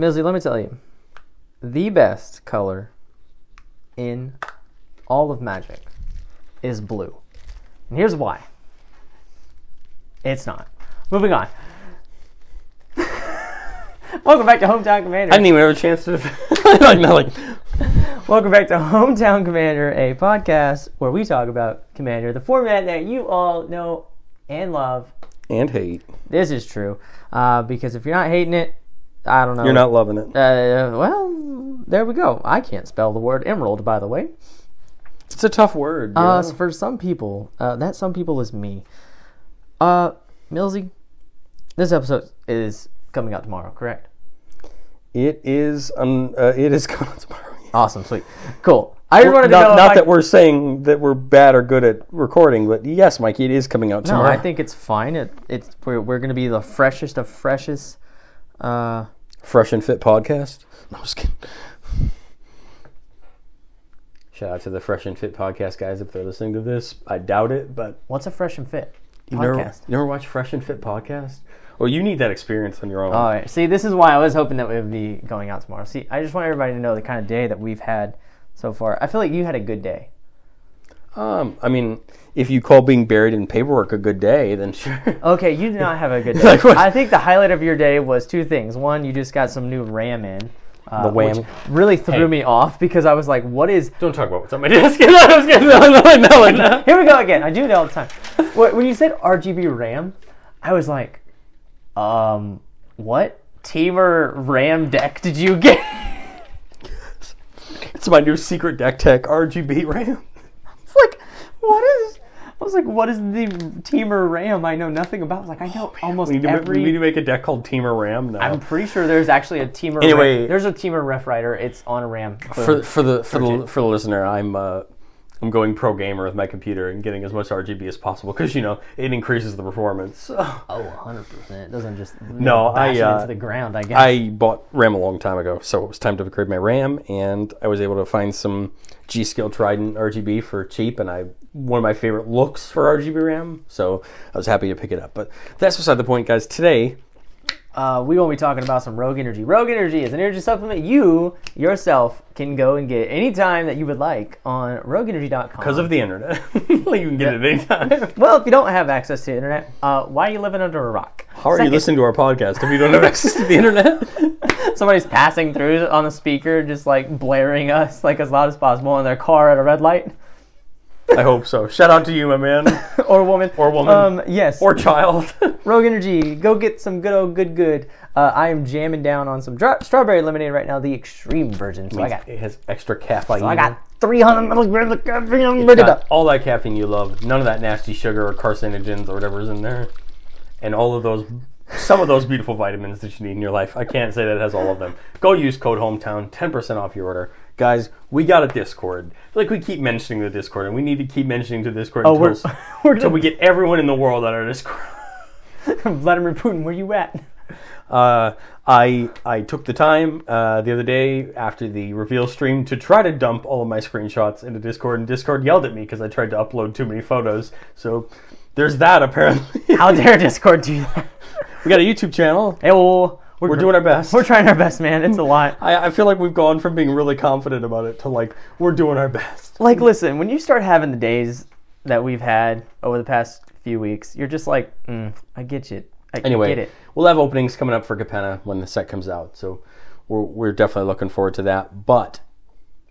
Millzy, let me tell you. The best color in all of Magic is blue. And here's why. It's not. Moving on. Welcome back to Hometown Commander. I didn't even have a chance to... Welcome back to Hometown Commander, a podcast where we talk about Commander, the format that you all know and love. And hate. This is true. Because if you're not hating it, I don't know. You're not loving it. Well, there we go. I can't spell the word emerald, by the way. It's a tough word. For some people, that some people is me. Millzy, this episode is coming out tomorrow, correct? It is coming out tomorrow. Yeah. Awesome, sweet. Cool. I just wanted to know not that we're saying that we're bad or good at recording, but yes, Mikey, it is coming out tomorrow. No, I think it's fine. We're going to be the freshest of freshest. Fresh and Fit podcast? No, I was kidding. Shout out to the Fresh and Fit podcast guys if they're listening to this. I doubt it, but... What's a Fresh and Fit you podcast? Never watched Fresh and Fit podcast? Well, you need that experience on your own. All right. See, this is why I was hoping that it would be going out tomorrow. See, I just want everybody to know the kind of day that we've had so far. I feel like you had a good day. I mean, if you call being buried in paperwork a good day, then sure. Okay, you did not have a good day. I think the highlight of your day was two things. One, you just got some new RAM in. The wham. Which really threw me off because I was like, what is... Don't talk about what's on my desk. No. Here we go again. I do it all the time. When you said RGB RAM, I was like, what Teamer RAM deck did you get? It's my new secret deck tech RGB RAM. It's like, what is the Teamer RAM? I know nothing about. I was like, I know almost every... We need to make a deck called Teamer RAM now. I'm pretty sure there's actually a Teamer RAM. There's a Teamer Ref Writer. It's on a RAM. For the listener, I'm going pro gamer with my computer and getting as much RGB as possible because, it increases the performance. Oh, 100%. It doesn't just bash it into the ground, I guess. I bought RAM a long time ago, so it was time to upgrade my RAM, and I was able to find some G-Skill Trident RGB for cheap, and one of my favorite looks for RGB RAM, so I was happy to pick it up. But that's beside the point, guys. Today... we won't be talking about some Rogue Energy. Rogue Energy is an energy supplement you yourself can go and get anytime that you would like on rogueenergy.com. Because of the internet. You can get it anytime. Well, if you don't have access to the internet, why are you living under a rock? How are you listening to our podcast if you don't have access to the internet? Somebody's passing through on the speaker, just blaring us as loud as possible in their car at a red light. I hope so. Shout out to you, my man. Or woman. Yes. Or child. Rogue Energy. Go get some good. I am jamming down on some strawberry lemonade right now, the extreme version. So it has extra caffeine. So I got 300 milligrams of caffeine. It's got all that caffeine you love. None of that nasty sugar or carcinogens or whatever's in there. And some of those beautiful vitamins that you need in your life. I can't say that it has all of them. Go use code HOMETOWN, 10% off your order. Guys, we got a Discord. We keep mentioning the Discord, and we need to keep mentioning the Discord until we get everyone in the world on our Discord. Vladimir Putin, where you at? I took the time the other day after the reveal stream to try to dump all of my screenshots into Discord, and Discord yelled at me because I tried to upload too many photos. So there's that, apparently. How dare Discord do that? We got a YouTube channel. Hey, well, we're doing our best. We're trying our best, man. It's a lot. I feel like we've gone from being really confident about it to we're doing our best. Listen, when you start having the days that we've had over the past few weeks, you're just I get you. I get it. We'll have openings coming up for Capenna when the set comes out, so we're definitely looking forward to that. But,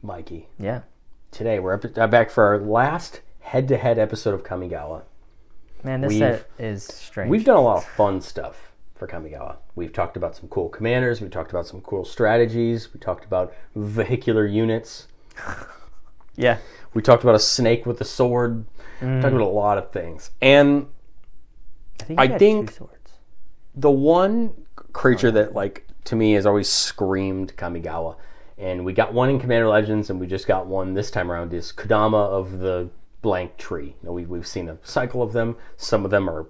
Mikey. Yeah. Today, we're back for our last head-to-head episode of Kamigawa. Man, this set is strange. We've done a lot of fun stuff for Kamigawa. We've talked about some cool commanders. We've talked about some cool strategies. We talked about vehicular units. Yeah. We talked about a snake with a sword. We talked about a lot of things. And I think 2 swords. The one creature that, to me has always screamed Kamigawa, and we got one in Commander Legends, and we just got one this time around, is Kodama of the blank tree. We've seen a cycle of them. Some of them are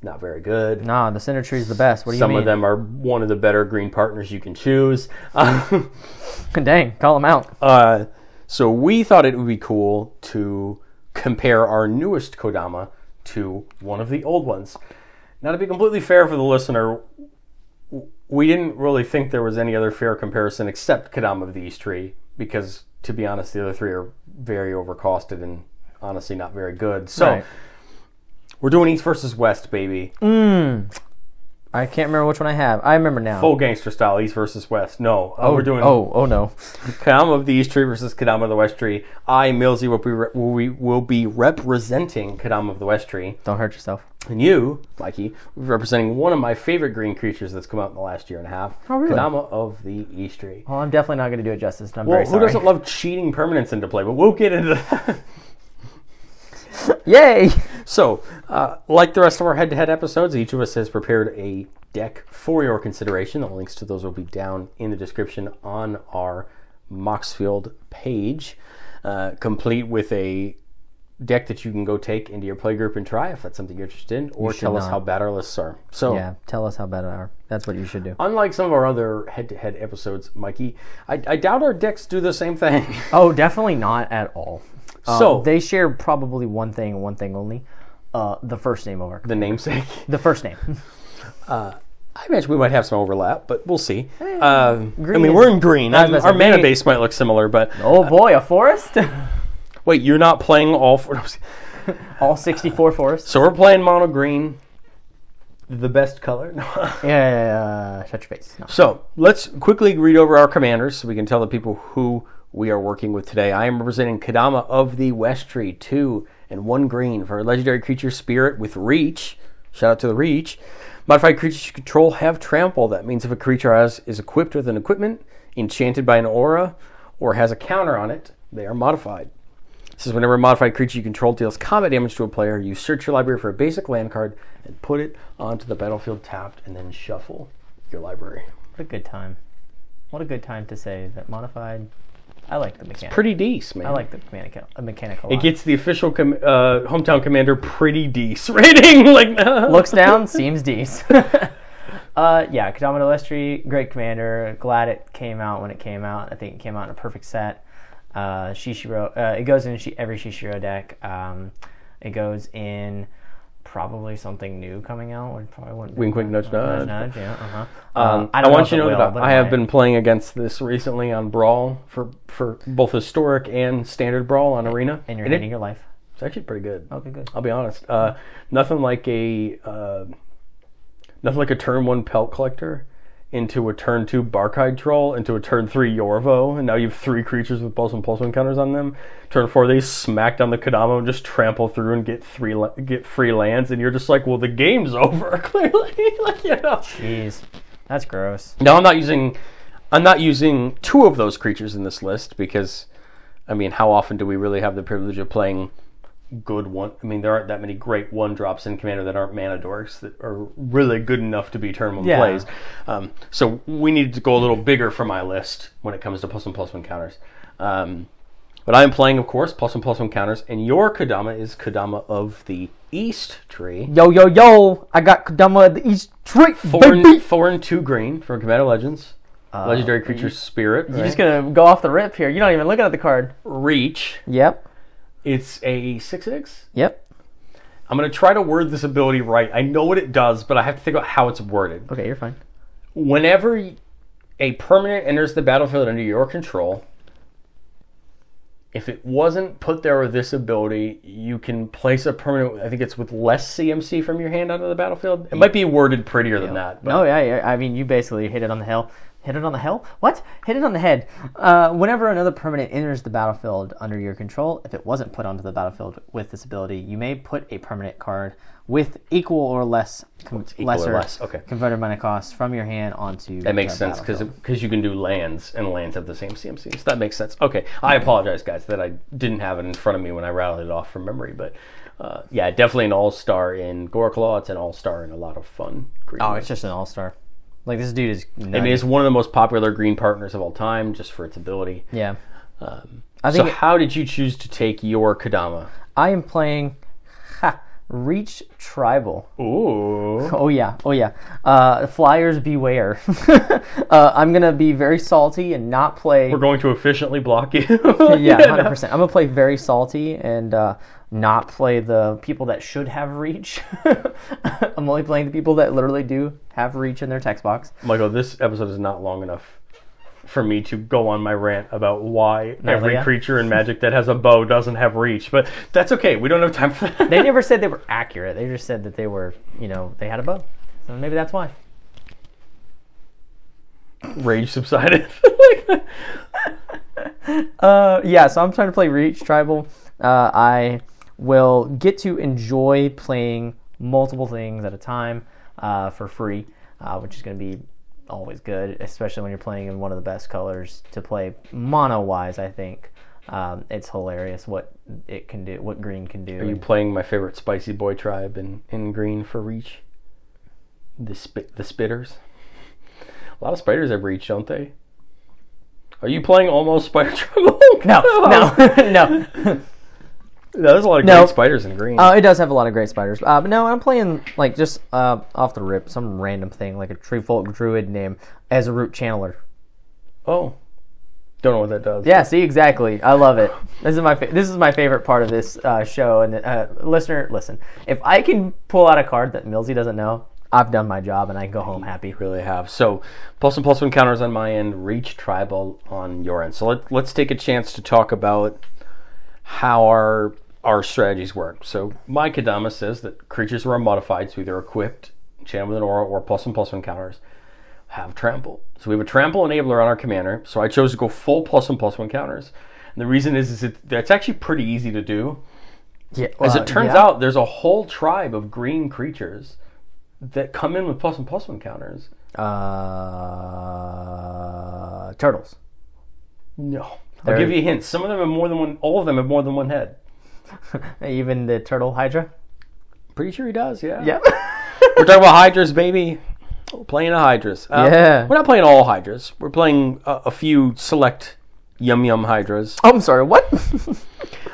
not very good. Nah, the center tree is the best. What do you mean? Some of them are one of the better green partners you can choose. Dang, call them out. So we thought it would be cool to compare our newest Kodama to one of the old ones. Now, to be completely fair for the listener, we didn't really think there was any other fair comparison except Kodama of the East Tree, because, to be honest, the other three are very overcosted and honestly not very good. So, we're doing East versus West, baby. I can't remember which one I have. I remember now. Full gangster style, East versus West. No. We're doing Oh, no. Kodama of the East Tree versus Kodama of the West Tree. I, Millzy, will be representing Kodama of the West Tree. Don't hurt yourself. And you, Mikey, will be representing one of my favorite green creatures that's come out in the last year and a half. Oh, really? Kodama of the East Tree. Well, I'm definitely not going to do it justice, and I'm very sorry. Who doesn't love cheating permanents into play? But we'll get into that. Yay! So, like the rest of our head-to-head episodes, each of us has prepared a deck for your consideration. The links to those will be down in the description on our Moxfield page, complete with a deck that you can go take into your playgroup and try if that's something you're interested in, or tell us how bad our lists are. So, yeah, tell us how bad they are. That's what you should do. Unlike some of our other head-to-head episodes, Mikey, I doubt our decks do the same thing. Oh, definitely not at all. So they share probably one thing only. The first name of our the namesake. The first name. I imagine we might have some overlap, but we'll see. Green we're in green. Our mana base might look similar, but oh boy, a forest. Wait, you're not playing all all 64 forests. So we're playing mono green, the best color. Yeah, shut your face. No. So let's quickly read over our commanders so we can tell the people who we are working with today. I am representing Kodama of the West Tree, 2 and 1 green for a legendary creature Spirit with Reach. Shout out to the Reach. Modified creatures you control have Trample. That means if a creature is equipped with an equipment, enchanted by an aura, or has a counter on it, they are modified. This is whenever a modified creature you control deals combat damage to a player, you search your library for a basic land card and put it onto the battlefield tapped, and then shuffle your library. What a good time. What a good time to say that modified... I like the mechanic. It's pretty decent, man. I like the mechanical. It gets the official hometown commander pretty decent rating. Looks down, seems decent. Yeah, Kodama of the West Tree, great commander. Glad it came out when it came out. I think it came out in a perfect set. Shishiro. It goes in every Shishiro deck. It goes in probably something new coming out. Wink, wink, nudge, nudge. Yeah. I want you to know that I have been playing against this recently on Brawl for both historic and standard Brawl on Arena. And you're hating your life. It's actually pretty good. Okay, good. I'll be honest. Nothing like a turn 1 Pelt Collector into a turn 2 Barkhide Troll into a turn 3 Yorvo, and now you have 3 creatures with Pulse and counters on them. Turn 4 they smack down the Kodama and just trample through and get free lands, and you're just like, well, the game's over, clearly. Jeez, that's gross. No, I'm not using 2 of those creatures in this list because, I mean, how often do we really have the privilege of playing good one? I mean, there aren't that many great 1-drops in Commander that aren't mana dorks that are really good enough to be turn 1 plays. So we needed to go a little bigger for my list when it comes to +1/+1 counters. But I'm playing, of course, +1/+1 counters, and your Kodama is Kodama of the East Tree. Yo! I got Kodama of the East Tree. 4 and 2 green from Commander Legends. Legendary creature Spirit. You're just gonna go off the rip here. You're not even looking at the card. Reach. Yep. It's a 6/6. Yep. I'm going to try to word this ability right. I know what it does, but I have to think about how it's worded. Okay, you're fine. Whenever a permanent enters the battlefield under your control, if it wasn't put there with this ability, you can place a permanent, I think it's with less CMC from your hand onto the battlefield. It might be worded prettier than that. But. No, yeah. I mean, you basically hit it on the hill. Hit it on the hell? What? Hit it on the head. Whenever another permanent enters the battlefield under your control, if it wasn't put onto the battlefield with this ability, you may put a permanent card with equal or less converted mana cost from your hand onto that makes sense because you can do lands, and lands have the same CMC. So that makes sense. Okay, I apologize, guys, that I didn't have it in front of me when I rattled it off from memory, but yeah, definitely an all-star in Goreclaw. It's an all-star in a lot of fun. It's just an all-star. Like, this dude is nutty. I mean, it's one of the most popular green partners of all time, just for its ability. Yeah. So how did you choose to take your Kodama? I am playing Reach Tribal. Ooh. Oh yeah. Flyers beware. I'm gonna be very salty and not play. We're going to efficiently block you. Yeah, 100%. I'm gonna play very salty and not play the people that should have reach. I'm only playing the people that literally do have reach in their text box. Michael, this episode is not long enough for me to go on my rant about why every creature in Magic that has a bow doesn't have reach, but that's okay. We don't have time for that. They never said they were accurate. They just said that they were, they had a bow. So maybe that's why. Rage subsided. Yeah, so I'm trying to play Reach Tribal. I will get to enjoy playing multiple things at a time for free, which is going to be always good, especially when you're playing in one of the best colors to play mono-wise, I think. It's hilarious what it can do, what green can do. Are you playing my favorite Spicy Boy tribe in green for Reach? The Spitters? A lot of spiders have Reach, don't they? Are you playing almost Spider Trouble? No. There's a lot of great spiders in green. It does have a lot of great spiders. But no, I'm playing, just off the rip, some random thing, like a Treefolk Druid name as a root channeler. Oh. Don't know what that does. Yeah, see, exactly. I love it. This is my favorite part of this show. And listener, listen. If I can pull out a card that Millzy doesn't know, I've done my job and I can go home happy. You really have. So, +1/+1 counters on my end, Reach Tribal on your end. So let's take a chance to talk about how our strategies work. So my Kodama says that creatures who are modified, so either equipped, channeled with an aura, or +1/+1 counters, have trample. So we have a trample enabler on our commander. So I chose to go full +1/+1 counters. And the reason is that's actually pretty easy to do. Yeah, as it turns out, there's a whole tribe of green creatures that come in with +1/+1 counters. Turtles. No. I'll give you a hint. Some of them have more than one. All of them have more than one head. Even the turtle Hydra? Pretty sure he does, yeah. Yep. We're talking about Hydras, baby. We're playing a Hydras. Yeah. We're not playing all Hydras. We're playing a few select Yum Hydras. Oh, I'm sorry, what?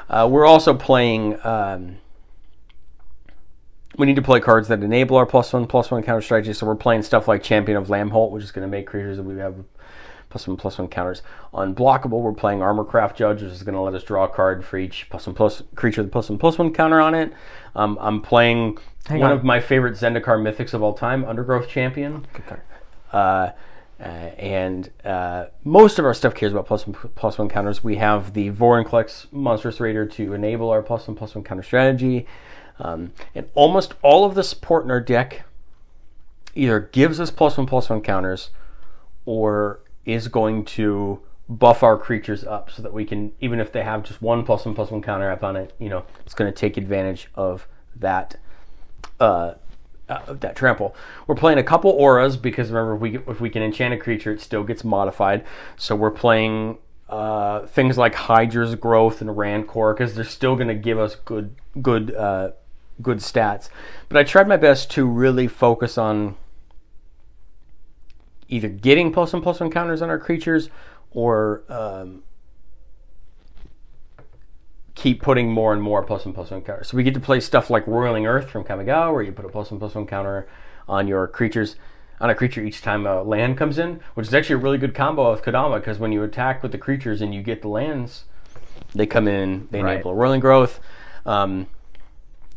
We're also playing... we need to play cards that enable our +1/+1 counter strategy, so we're playing stuff like Champion of Lambholt, which is going to make creatures that we have +1/+1 counters unblockable. We're playing Armorcraft Judge, which is going to let us draw a card for each +1/+ creature with +1/+1 counter on it. I'm playing one of my favorite Zendikar mythics of all time, Undergrowth Champion. Good card. And most of our stuff cares about +1/+1 counters. We have the Vorinclex Monstrous Raider to enable our +1/+1 counter strategy. And almost all of the support in our deck either gives us +1/+1 counters or is going to buff our creatures up so that we can, even if they have just one +1/+1 counter up on it, it's going to take advantage of that that trample. We're playing a couple auras because remember, if we can enchant a creature, it still gets modified. So we're playing things like Hydra's Growth and Rancor because they're still going to give us good stats. But I tried my best to really focus on either getting +1/+1 counters on our creatures or keep putting more and more +1/+1 counters. So we get to play stuff like Roiling Earth from Kamigawa, where you put a +1/+1 counter on your creatures, on a creature each time a land comes in, which is actually a really good combo with Kodama because when you attack with the creatures and you get the lands, they come in, they enable a Roiling Growth.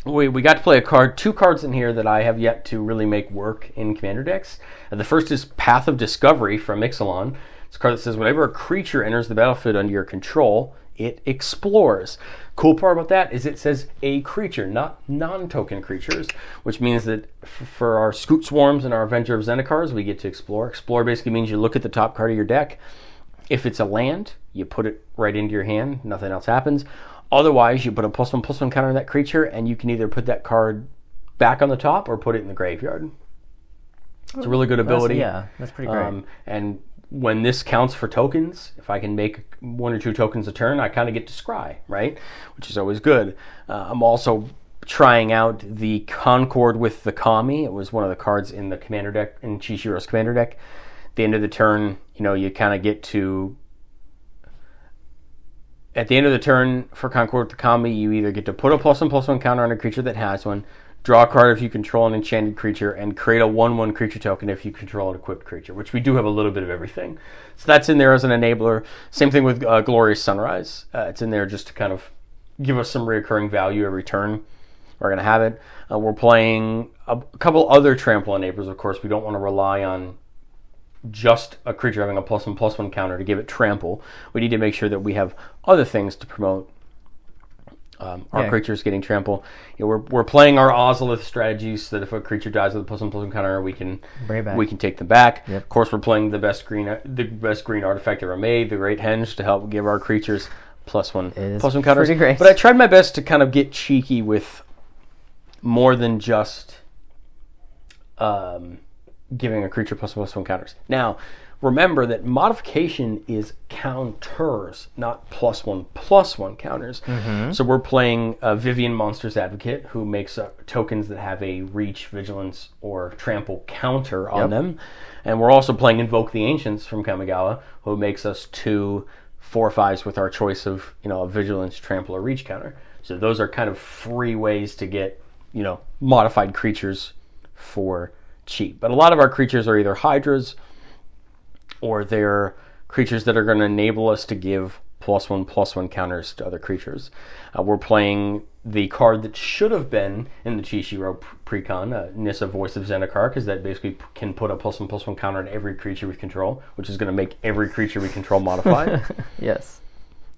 We got to play two cards in here that I have yet to really make work in commander decks. The first is Path of Discovery from Ixalan. It's a card that says whenever a creature enters the battlefield under your control, it explores. Cool part about that is it says a creature, not non-token creatures, which means that for our Scoot Swarms and our Avenger of Zendikars, we get to explore. Explore basically means you look at the top card of your deck. If it's a land, you put it right into your hand. Nothing else happens. Otherwise, you put a +1/+1 counter on that creature, and you can either put that card back on the top or put it in the graveyard. It's a really good ability. That's pretty great. And when this counts for tokens, if I can make 1 or 2 tokens a turn, I kind of get to scry, right? Which is always good. I'm also trying out the Concord with the Kami. It was one of the cards in the commander deck, in Chishiro's commander deck. At the end of the turn, you kind of get to at the end of the turn for Concord the Kami, you either get to put a +1/+1 counter on a creature that has one, draw a card if you control an enchanted creature, and create a 1/1 creature token if you control an equipped creature, which we do have a little bit of everything. So that's in there as an enabler. Same thing with Glorious Sunrise. It's in there just to kind of give us some recurring value every turn. We're going to have it. We're playing a couple other trample enablers, of course. We don't want to rely on just a creature having a +1/+1 counter to give it trample. We need to make sure that we have other things to promote our creatures getting trample. You know, we're playing our Ozolith strategies so that if a creature dies with a +1/+1 counter, we can take them back. Yep. Of course, we're playing the best green artifact ever made, the Great Henge, to help give our creatures +1/+1 counters. Pretty great. But I tried my best to kind of get cheeky with more than just giving a creature +1/+1 counters. Now, remember that modification is counters, not +1/+1 counters. Mm-hmm. So we're playing Vivian Monster's Advocate, who makes tokens that have a reach, vigilance, or trample counter on them. And we're also playing Invoke the Ancients from Kamigawa, who makes us 2 4/5s with our choice of, a vigilance, trample, or reach counter. So those are kind of free ways to get, modified creatures for cheap. But a lot of our creatures are either Hydras, or they're creatures that are going to enable us to give +1/+1 counters to other creatures. We're playing the card that should have been in the Chishiro Precon, Nissa, Voice of Zendikar, because that basically can put a +1/+1 counter on every creature we control, which is going to make every creature we control modified. Yes.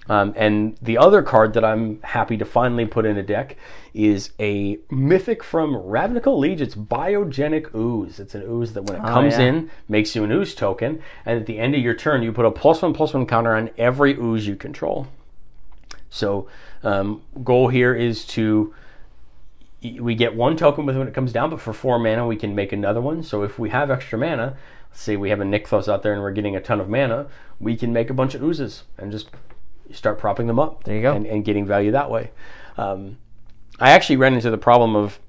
And the other card that I'm happy to finally put in a deck is a mythic from Ravnica Liege. It's Biogenic Ooze. It's an ooze that when it comes in, makes you an ooze token, and at the end of your turn, you put a +1/+1 counter on every ooze you control. So, goal here is we get one token with when it comes down, but for 4 mana, we can make another one. So if we have extra mana, let's say we have a Nykthos out there and we're getting a ton of mana, we can make a bunch of oozes and just start propping them up. There you go. And getting value that way. I actually ran into the problem of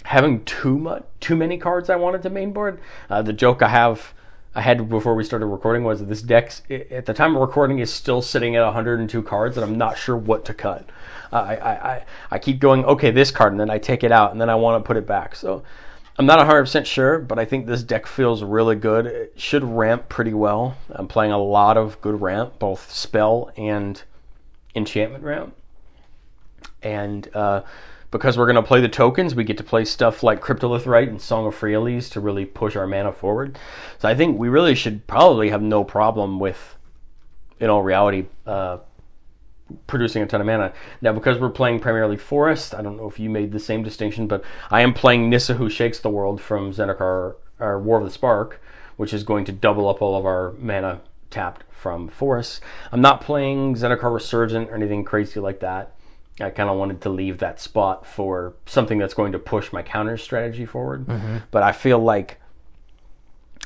having too many cards I wanted to mainboard. The joke I had before we started recording was that this deck, at the time of recording, is still sitting at 102 cards, and I'm not sure what to cut. I keep going, okay, this card, and then I take it out, and then I want to put it back. So I'm not 100% sure, but I think this deck feels really good. It should ramp pretty well. I'm playing a lot of good ramp, both spell and enchantment ramp. And because we're going to play the tokens, we get to play stuff like Cryptolith Rite and Song of Freelis to really push our mana forward. So I think we really should probably have no problem with, in all reality, producing a ton of mana. Now, because we're playing primarily Forest, I don't know if you made the same distinction, but I am playing Nissa, Who Shakes the World from Zendikar, or War of the Spark, which is going to double up all of our mana tapped from Forest. I'm not playing Zendikar Resurgent or anything crazy like that. I kind of wanted to leave that spot for something that's going to push my counter strategy forward. Mm-hmm. But I feel like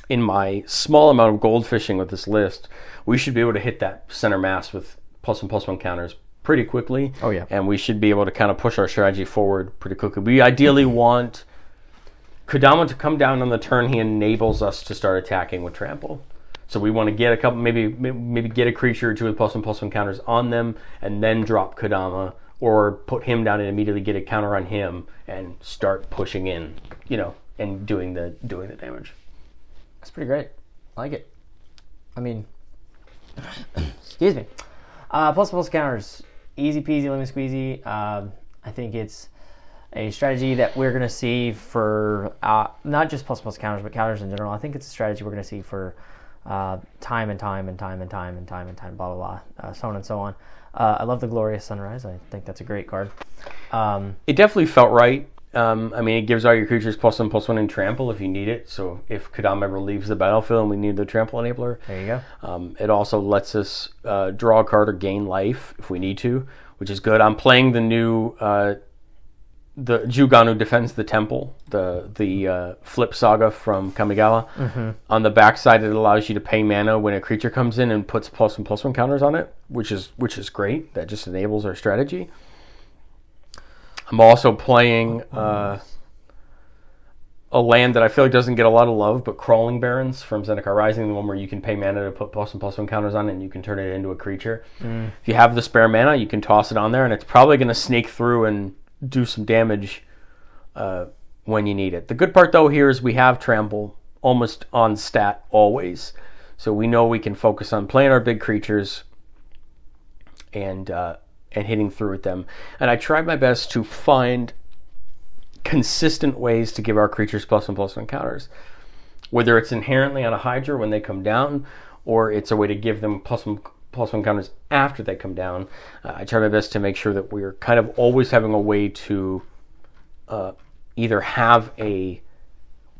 in my small amount of gold fishing with this list, we should be able to hit that center mass with +1/+1 counters pretty quickly. Oh, yeah. And we should be able to kind of push our strategy forward pretty quickly. We ideally want Kodama to come down on the turn he enables us to start attacking with trample. So we want to get a couple, maybe get a creature or two with +1/+1 counters on them, and then drop Kodama, or put him down and immediately get a counter on him and start pushing in, and doing the damage. That's pretty great. I like it. I mean, excuse me. +1/+1 counters, easy peasy, lemon squeezy. I think it's a strategy that we're going to see for not just +1/+1 counters, but counters in general. I think it's a strategy we're going to see for time, blah, blah, blah, so on and so on. I love the Glorious Sunrise. I think that's a great card. It definitely felt right. It gives all your creatures +1/+1 and trample if you need it. So if Kodama ever leaves the battlefield and we need the trample enabler. There you go. It also lets us draw a card or gain life if we need to, which is good. I'm playing the new the Juganu Defends the Temple, the Flip Saga from Kamigawa. Mm-hmm. On the backside, it allows you to pay mana when a creature comes in and puts +1/+1 counters on it, which is great. That just enables our strategy. I'm also playing a land that I feel like doesn't get a lot of love, but Crawling Barrens from Zendikar Rising, the one where you can pay mana to put +1/+1 counters on it, and you can turn it into a creature. If you have the spare mana, you can toss it on there, and it's probably going to snake through and do some damage when you need it. The good part, though, here is we have Trample almost on stat always. So we know we can focus on playing our big creatures and hitting through with them. And I tried my best to find consistent ways to give our creatures +1/+1 counters. Whether it's inherently on a Hydra when they come down, or it's a way to give them +1/+1 counters after they come down. I try my best to make sure that we're kind of always having a way to either have a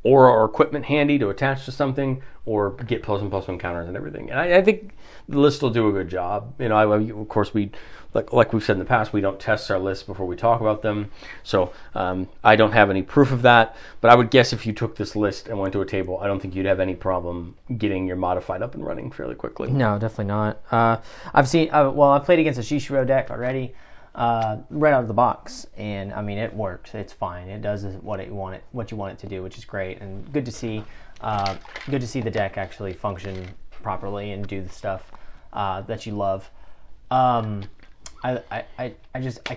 aura or equipment handy to attach to something, or get +1/+1 counters and everything. And I think the list will do a good job. You know, of course, we like we've said in the past, we don't test our lists before we talk about them. So I don't have any proof of that. But I would guess if you took this list and went to a table, I don't think you'd have any problem getting your modified up and running fairly quickly. No, definitely not. I've played against a Shishiro deck already. Right out of the box, and I mean it works. It's fine. It does what you want it to do, which is great, and good to see. Good to see the deck actually function properly and do the stuff that you love. I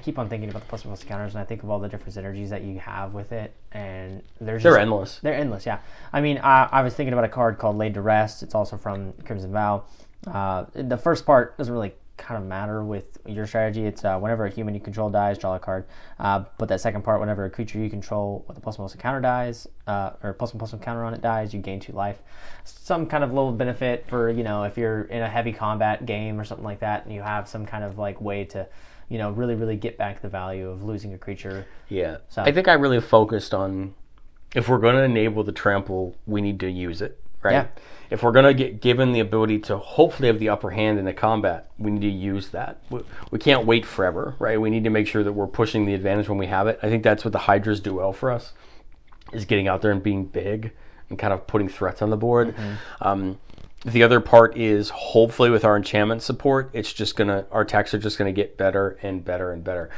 keep on thinking about the +1/+1 counters, and I think of all the different synergies that you have with it, and they're endless. They're endless, yeah. I mean, I was thinking about a card called Laid to Rest. It's also from Crimson Vow. The first part doesn't really kind of matter with your strategy. It's whenever a human you control dies, draw a card. But that second part, whenever a creature you control with a +1/+1 counter dies, or +1/+1 counter on it dies, you gain 2 life. Some kind of little benefit for, you know, if you're in a heavy combat game or something like that, and you have some kind of like way to, you know, really, really get back the value of losing a creature. Yeah. So I think I really focused on, if we're going to enable the trample, we need to use it, right? Yeah. If we're going to get given the ability to hopefully have the upper hand in the combat, we need to use that. We can't wait forever, right? We need to make sure that we're pushing the advantage when we have it. I think that's what the Hydras do well for us, is getting out there and being big and kind of putting threats on the board. The other part is, hopefully with our enchantment support, our attacks are just going to get better and better and better.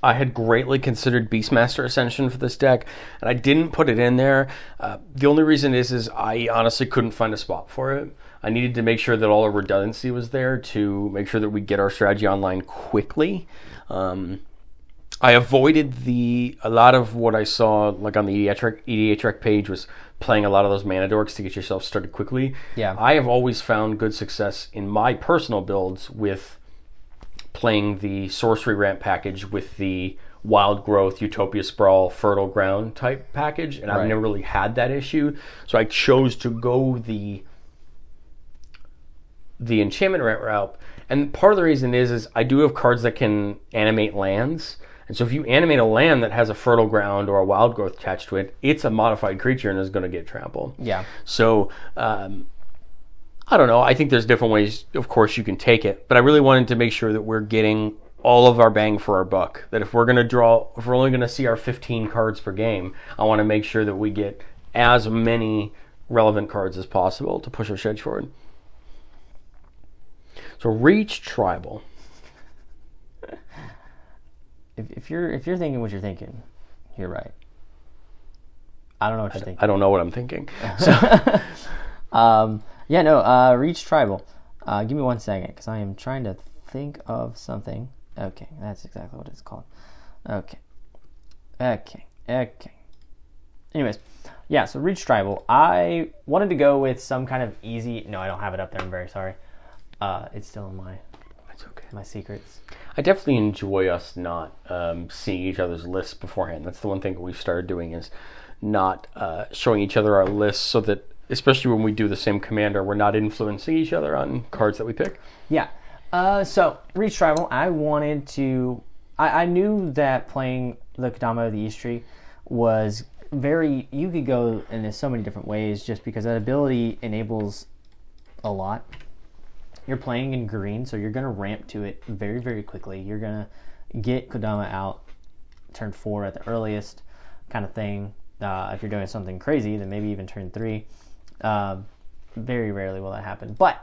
I had greatly considered Beastmaster Ascension for this deck, and I didn't put it in there. The only reason is I honestly couldn't find a spot for it. I needed to make sure that all our redundancy was there to make sure that we get our strategy online quickly. I avoided a lot of what I saw, like on the EDH page, was playing a lot of those mana dorks to get yourself started quickly. Yeah. I have always found good success in my personal builds with playing the Sorcery Ramp package with the Wild Growth, Utopia Sprawl, Fertile Ground type package, and I've never really had that issue. So I chose to go the Enchantment Ramp route. And part of the reason is I do have cards that can animate lands. And so if you animate a land that has a Fertile Ground or a Wild Growth attached to it, it's a modified creature and is going to get trampled. Yeah. So I don't know. I think there's different ways, of course, you can take it. But I really wanted to make sure that we're getting all of our bang for our buck. That if we're only going to see our 15 cards per game, I want to make sure that we get as many relevant cards as possible to push our strategy forward. So Reach Tribal. If you're thinking what you're thinking, you're right. I don't know what you're thinking. I don't know what I'm thinking. So. Reach Tribal. Give me 1 second, because I am trying to think of something. Okay, that's exactly what it's called. Okay. Anyways, yeah, so Reach Tribal. I wanted to go with some kind of easy... No, I don't have it up there. I'm very sorry. It's still in my secrets. I definitely enjoy us not seeing each other's lists beforehand. That's the one thing that we've started doing, is not showing each other our lists, so that, especially when we do the same commander, we're not influencing each other on cards that we pick. Yeah. So, Reach Tribal, I wanted to... I knew that playing the Kodama of the East Tree was very... You could go in so many different ways, just because that ability enables a lot. You're playing in green, so you're going to ramp to it very, very quickly. You're going to get Kodama out turn 4 at the earliest, kind of thing. If you're doing something crazy, then maybe even turn 3. Very rarely will that happen, but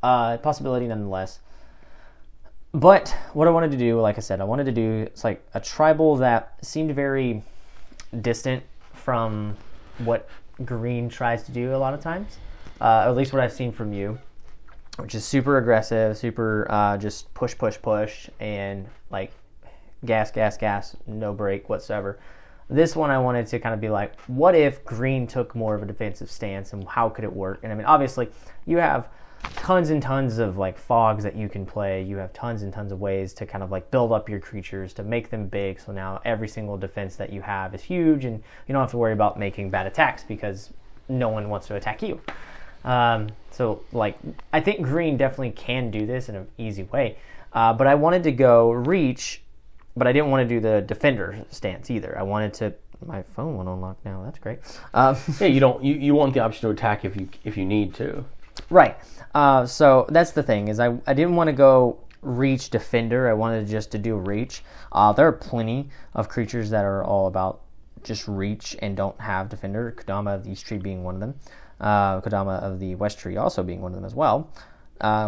possibility nonetheless. But what I wanted to do, like I said, it's like a tribal that seemed very distant from what green tries to do a lot of times, at least what I've seen from you, which is super aggressive, super just push, and like gas, no break whatsoever. This one I wanted to kind of be like, what if green took more of a defensive stance, and how could it work? And I mean, obviously, you have tons and tons of like fogs that you can play. You have tons and tons of ways to kind of like build up your creatures to make them big. So now every single defense that you have is huge, and you don't have to worry about making bad attacks because no one wants to attack you. So like, I think green definitely can do this in an easy way. But I wanted to go reach, but I didn't want to do the defender stance either. I wanted to. My phone went unlock now. That's great. Yeah, you want the option to attack if you need to. Right. So that's the thing is I didn't want to go reach defender. I wanted just to do reach. There are plenty of creatures that are all about just reach and don't have defender. Kodama of the East Tree being one of them. Kodama of the West Tree also being one of them as well.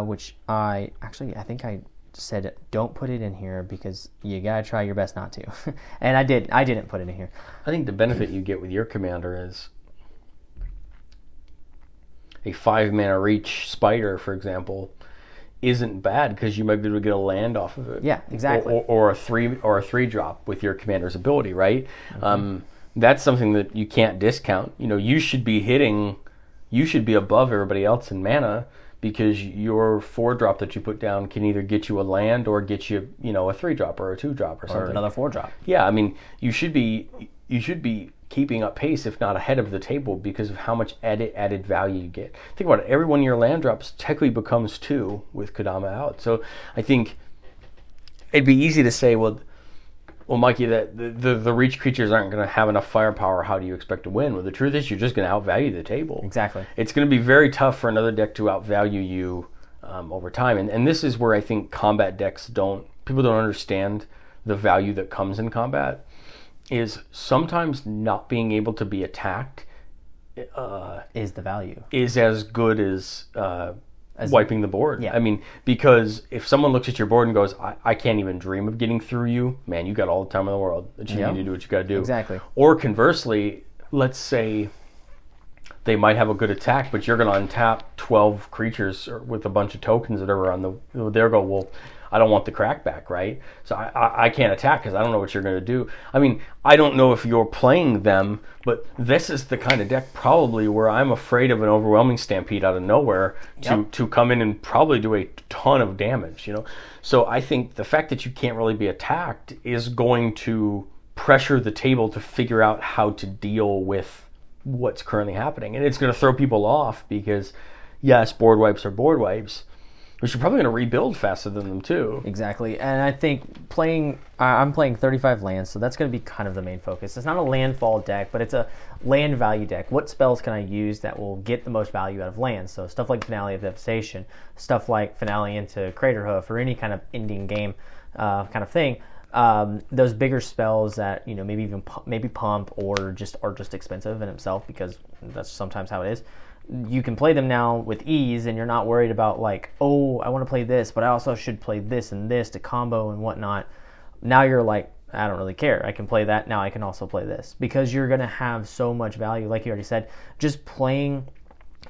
Which I think I said don't put it in here because you gotta try your best not to. And I didn't put it in here. I think the benefit you get with your commander is a 5-mana reach spider, for example, isn't bad because you might be able to get a land off of it. Yeah, exactly. Or a 3 drop with your commander's ability, right? Mm-hmm. That's something that you can't discount. You should be above everybody else in mana because your 4 drop that you put down can either get you a land or get you, a 3 drop or a 2 drop or something. Or another 4 drop. Yeah, I mean, you should be keeping up pace, if not ahead of the table, because of how much added value you get. Think about it. Every one of your land drops technically becomes 2 with Kodama out. So I think it'd be easy to say, well, Mikey, that the reach creatures aren't going to have enough firepower. How do you expect to win? Well, the truth is you're just going to outvalue the table. Exactly. It's going to be very tough for another deck to outvalue you over time. And this is where I think combat decks people don't understand the value that comes in combat. Is sometimes not being able to be attacked is the value. Is as good as wiping the board. Yeah. I mean, because if someone looks at your board and goes, I can't even dream of getting through you, man, you got all the time in the world that you need to do what you got to do. Exactly. Or conversely, let's say they might have a good attack, but you're going to untap 12 creatures with a bunch of tokens that are on there go, well, I don't want the crackback, right? So I can't attack because I don't know what you're going to do. I mean, I don't know if you're playing them, but this is the kind of deck probably where I'm afraid of an overwhelming stampede out of nowhere to come in and probably do a ton of damage, So I think the fact that you can't really be attacked is going to pressure the table to figure out how to deal with what's currently happening. And it's going to throw people off because, yes, board wipes are board wipes, but you're probably going to rebuild faster than them too. Exactly. And I think I'm playing 35 lands, so that's going to be kind of the main focus. It's not a landfall deck, but it's a land value deck. What spells can I use that will get the most value out of lands? So stuff like Finale of Devastation, stuff like Finale into Craterhoof, or any kind of ending game kind of thing. Those bigger spells that maybe pump or just are just expensive in itself, because that's sometimes how it is. You can play them now with ease, and you're not worried about like, oh, I want to play this, but I also should play this and this to combo and whatnot. Now you're like, I don't really care. I can play that. Now I can also play this, because you're going to have so much value. Like you already said, just playing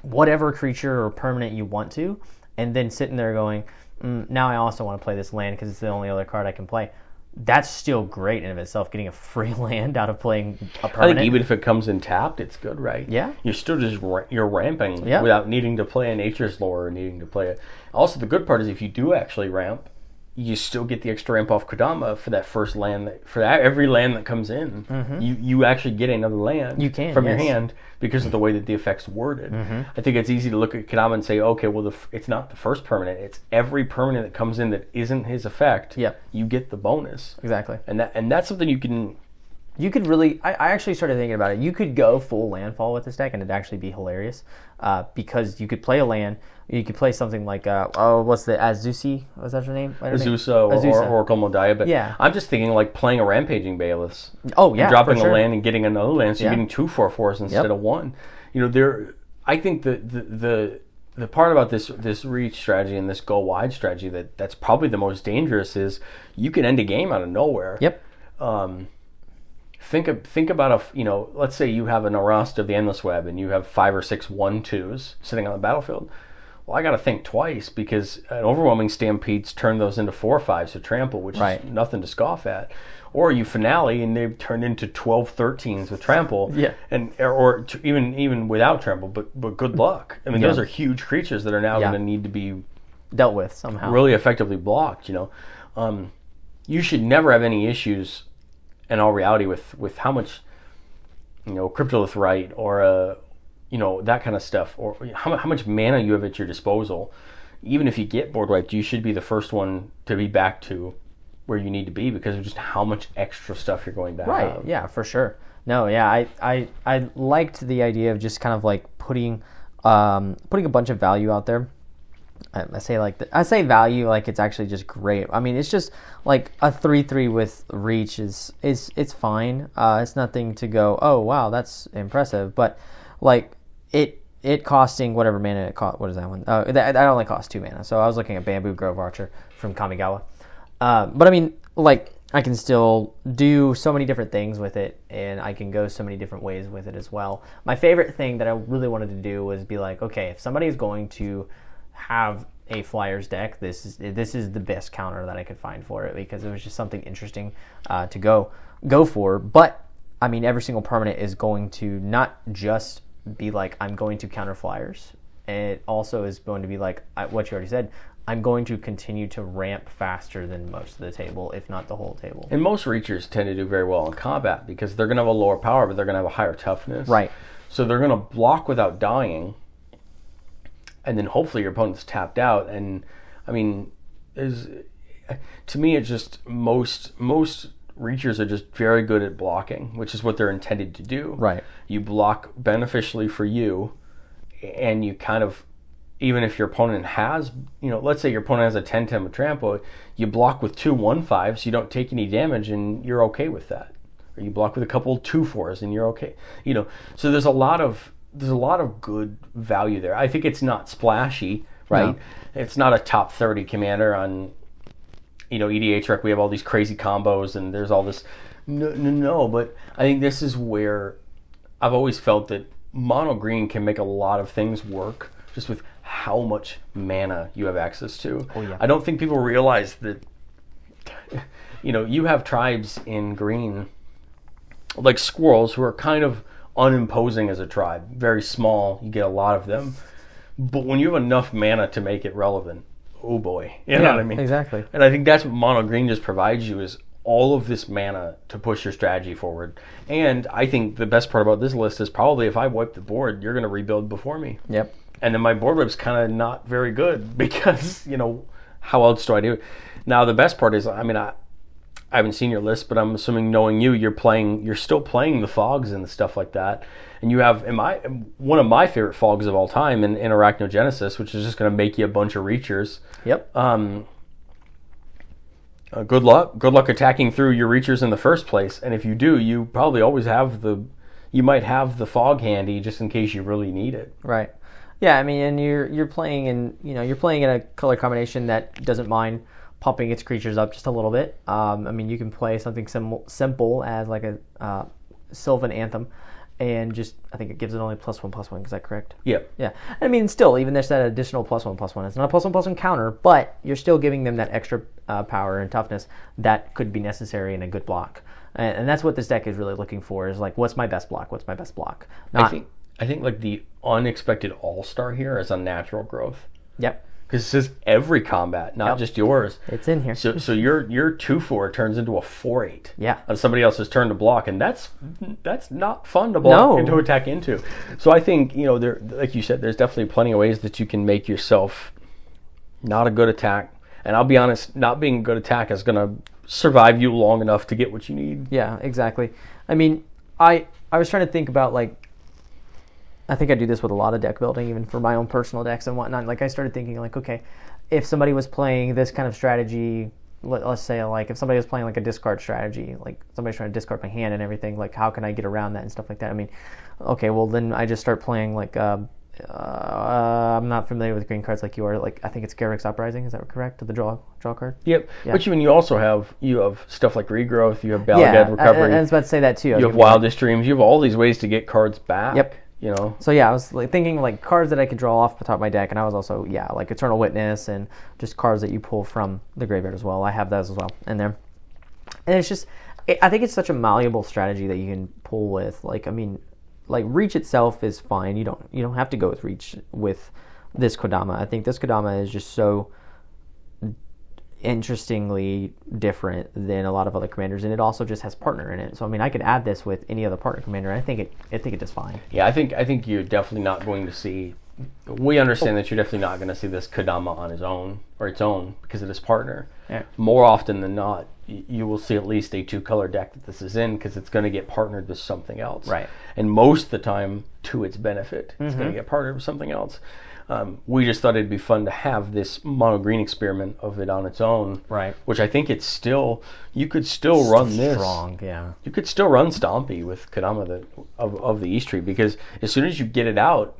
whatever creature or permanent you want to, and then sitting there going, now I also want to play this land because it's the only other card I can play. That's still great in of itself, getting a free land out of playing a permanent. I think even if it comes in tapped, it's good, right? Yeah. You're still just you're ramping without needing to play a Nature's Lore or needing to play it. Also, the good part is if you do actually ramp, you still get the extra ramp off Kodama for that first land. Every land that comes in, you actually get another land from your hand because of the way that the effect's worded. I think it's easy to look at Kodama and say, okay, well, it's not the first permanent. It's every permanent that comes in that isn't his effect. Yep. You get the bonus. Exactly. And that's something you can... You could really... I actually started thinking about it. You could go full landfall with this deck, and it'd actually be hilarious, because you could play a land. You could play something like, what's the Azusi? Was that her name? Azusa or Oracle Modiah. But yeah. I'm just thinking like playing a Rampaging Bailiffs. Oh, yeah, dropping for sure. a land and getting another land, so you're getting 2 4/4s instead of 1. I think the part about this reach strategy and this go wide strategy that's probably the most dangerous is you can end a game out of nowhere. Yep. think about let's say you have an Arast of the Endless Web and you have 5 or 6 1/2s sitting on the battlefield. Well, I got to think twice because an overwhelming stampedes turn those into 4/5s of trample, which is nothing to scoff at. Or you finale and they've turned into 12/13s with trample, or even without trample. But good luck. I mean, those are huge creatures that are now going to need to be dealt with somehow, really effectively blocked. You should never have any issues in all reality with how much Cryptolith Rite or that kind of stuff, or how much mana you have at your disposal. Even if you get board wiped, you should be the first one to be back to where you need to be because of just how much extra stuff you're going to have. Right, yeah, for sure. No, yeah, I liked the idea of just kind of like putting a bunch of value out there. I say value like it's actually just great. I mean, it's just like a 3/3 with reach is it's fine. It's nothing to go, oh wow, that's impressive. But like it costing whatever mana it cost. What is that one? That only costs 2 mana. So I was looking at Bamboo Grove Archer from Kamigawa. But I mean, like I can still do so many different things with it, and I can go so many different ways with it as well. My favorite thing that I really wanted to do was be like, okay, if somebody is going to have a Flyers deck, this is the best counter that I could find for it because it was just something interesting to go for. But I mean, every single permanent is going to not just be like I'm going to counter Flyers. It also is going to be like what you already said. I'm going to continue to ramp faster than most of the table, if not the whole table. And most Reachers tend to do very well in combat because they're going to have a lower power, but they're going to have a higher toughness. Right. So they're going to block without dying. And then hopefully your opponent's tapped out. And I mean, to me, it's just most Reachers are just very good at blocking, which is what they're intended to do. Right. You block beneficially for you, and you kind of, even if your opponent has, let's say your opponent has a 10/10 with trample, you block with 2 1/5s, you don't take any damage, and you're okay with that. Or you block with a couple 2/4s, and you're okay. So there's a lot of good value there. I think it's not splashy, right? No. It's not a top 30 commander on, EDH Rec. We have all these crazy combos and there's all this. No, but I think this is where I've always felt that mono green can make a lot of things work just with how much mana you have access to. Oh, yeah. I don't think people realize that, you have tribes in green, like squirrels, who are kind of unimposing as a tribe, very small, you get a lot of them, but when you have enough mana to make it relevant, oh boy, you know what I mean? Exactly. And I think that's what mono green just provides you, is all of this mana to push your strategy forward. And I think the best part about this list is probably if I wipe the board, you're going to rebuild before me. Yep. And then my board wipe's kind of not very good because how else do I do it? Now the best part is, I mean, I haven't seen your list, but I'm assuming, knowing you're still playing the fogs and stuff like that. And you have one of my favorite fogs of all time in Arachnogenesis, which is just going to make you a bunch of Reachers. Yep. Good luck attacking through your Reachers in the first place. And if you do, you probably always you might have the fog handy just in case you really need it. Right. Yeah, I mean, and you're playing in a color combination that doesn't mind pumping its creatures up just a little bit. I mean, you can play something simple as like a Sylvan Anthem, and just, I think it gives it only +1/+1. Is that correct? Yep. Yeah. I mean, still, even there's that additional +1/+1. It's not a +1/+1 counter, but you're still giving them that extra power and toughness that could be necessary in a good block. And that's what this deck is really looking for, is like, what's my best block? What's my best block? I think like the unexpected all-star here is Unnatural Growth. Yep. Because it says every combat, not just yours. It's in here. So your 2/4 turns into a 4/8. Yeah. On somebody else's turn to block, and that's not fun to block and to attack into. So I think, there, like you said, there's definitely plenty of ways that you can make yourself not a good attack. And I'll be honest, not being a good attack is going to survive you long enough to get what you need. Yeah, exactly. I mean, I was trying to think about, like, I think I do this with a lot of deck building, even for my own personal decks and whatnot. Like, I started thinking, like, okay, if somebody was playing this kind of strategy, let's say, like, if somebody was playing, like, a discard strategy, like, somebody's trying to discard my hand and everything, like, how can I get around that and stuff like that? I mean, okay, well, then I just start playing, like, I'm not familiar with green cards like you are. Like I think it's Garrick's Uprising. Is that correct? The draw card. Yep. Yeah. But you also have stuff like Regrowth. You have Balagad Recovery. I was about to say that too. You have Wildest Dreams. You have all these ways to get cards back. Yep. You know. So yeah, I was like thinking like cards that I could draw off the top of my deck, and I was also like Eternal Witness and just cards that you pull from the graveyard as well. I have those as well in there, and it's just I think it's such a malleable strategy that you can pull with. Like I mean. Like Reach itself is fine. You don't have to go with Reach with this Kodama. I think this Kodama is just so interestingly different than a lot of other commanders, and it also just has partner in it. So I mean, I could add this with any other partner commander. And I think it does fine. Yeah, I think you're definitely not going to see. We understand that you're definitely not going to see this Kodama on its own because of this partner. Yeah. More often than not, you will see at least a 2-color deck that this is in because it's going to get partnered with something else. Right. And most of the time, to its benefit, it's going to get partnered with something else. We just thought it'd be fun to have this mono green experiment of it on its own. Right. Which I think it's still, you could still run this. Strong, yeah. You could still run Stompy with Kodama of the East Tree because as soon as you get it out,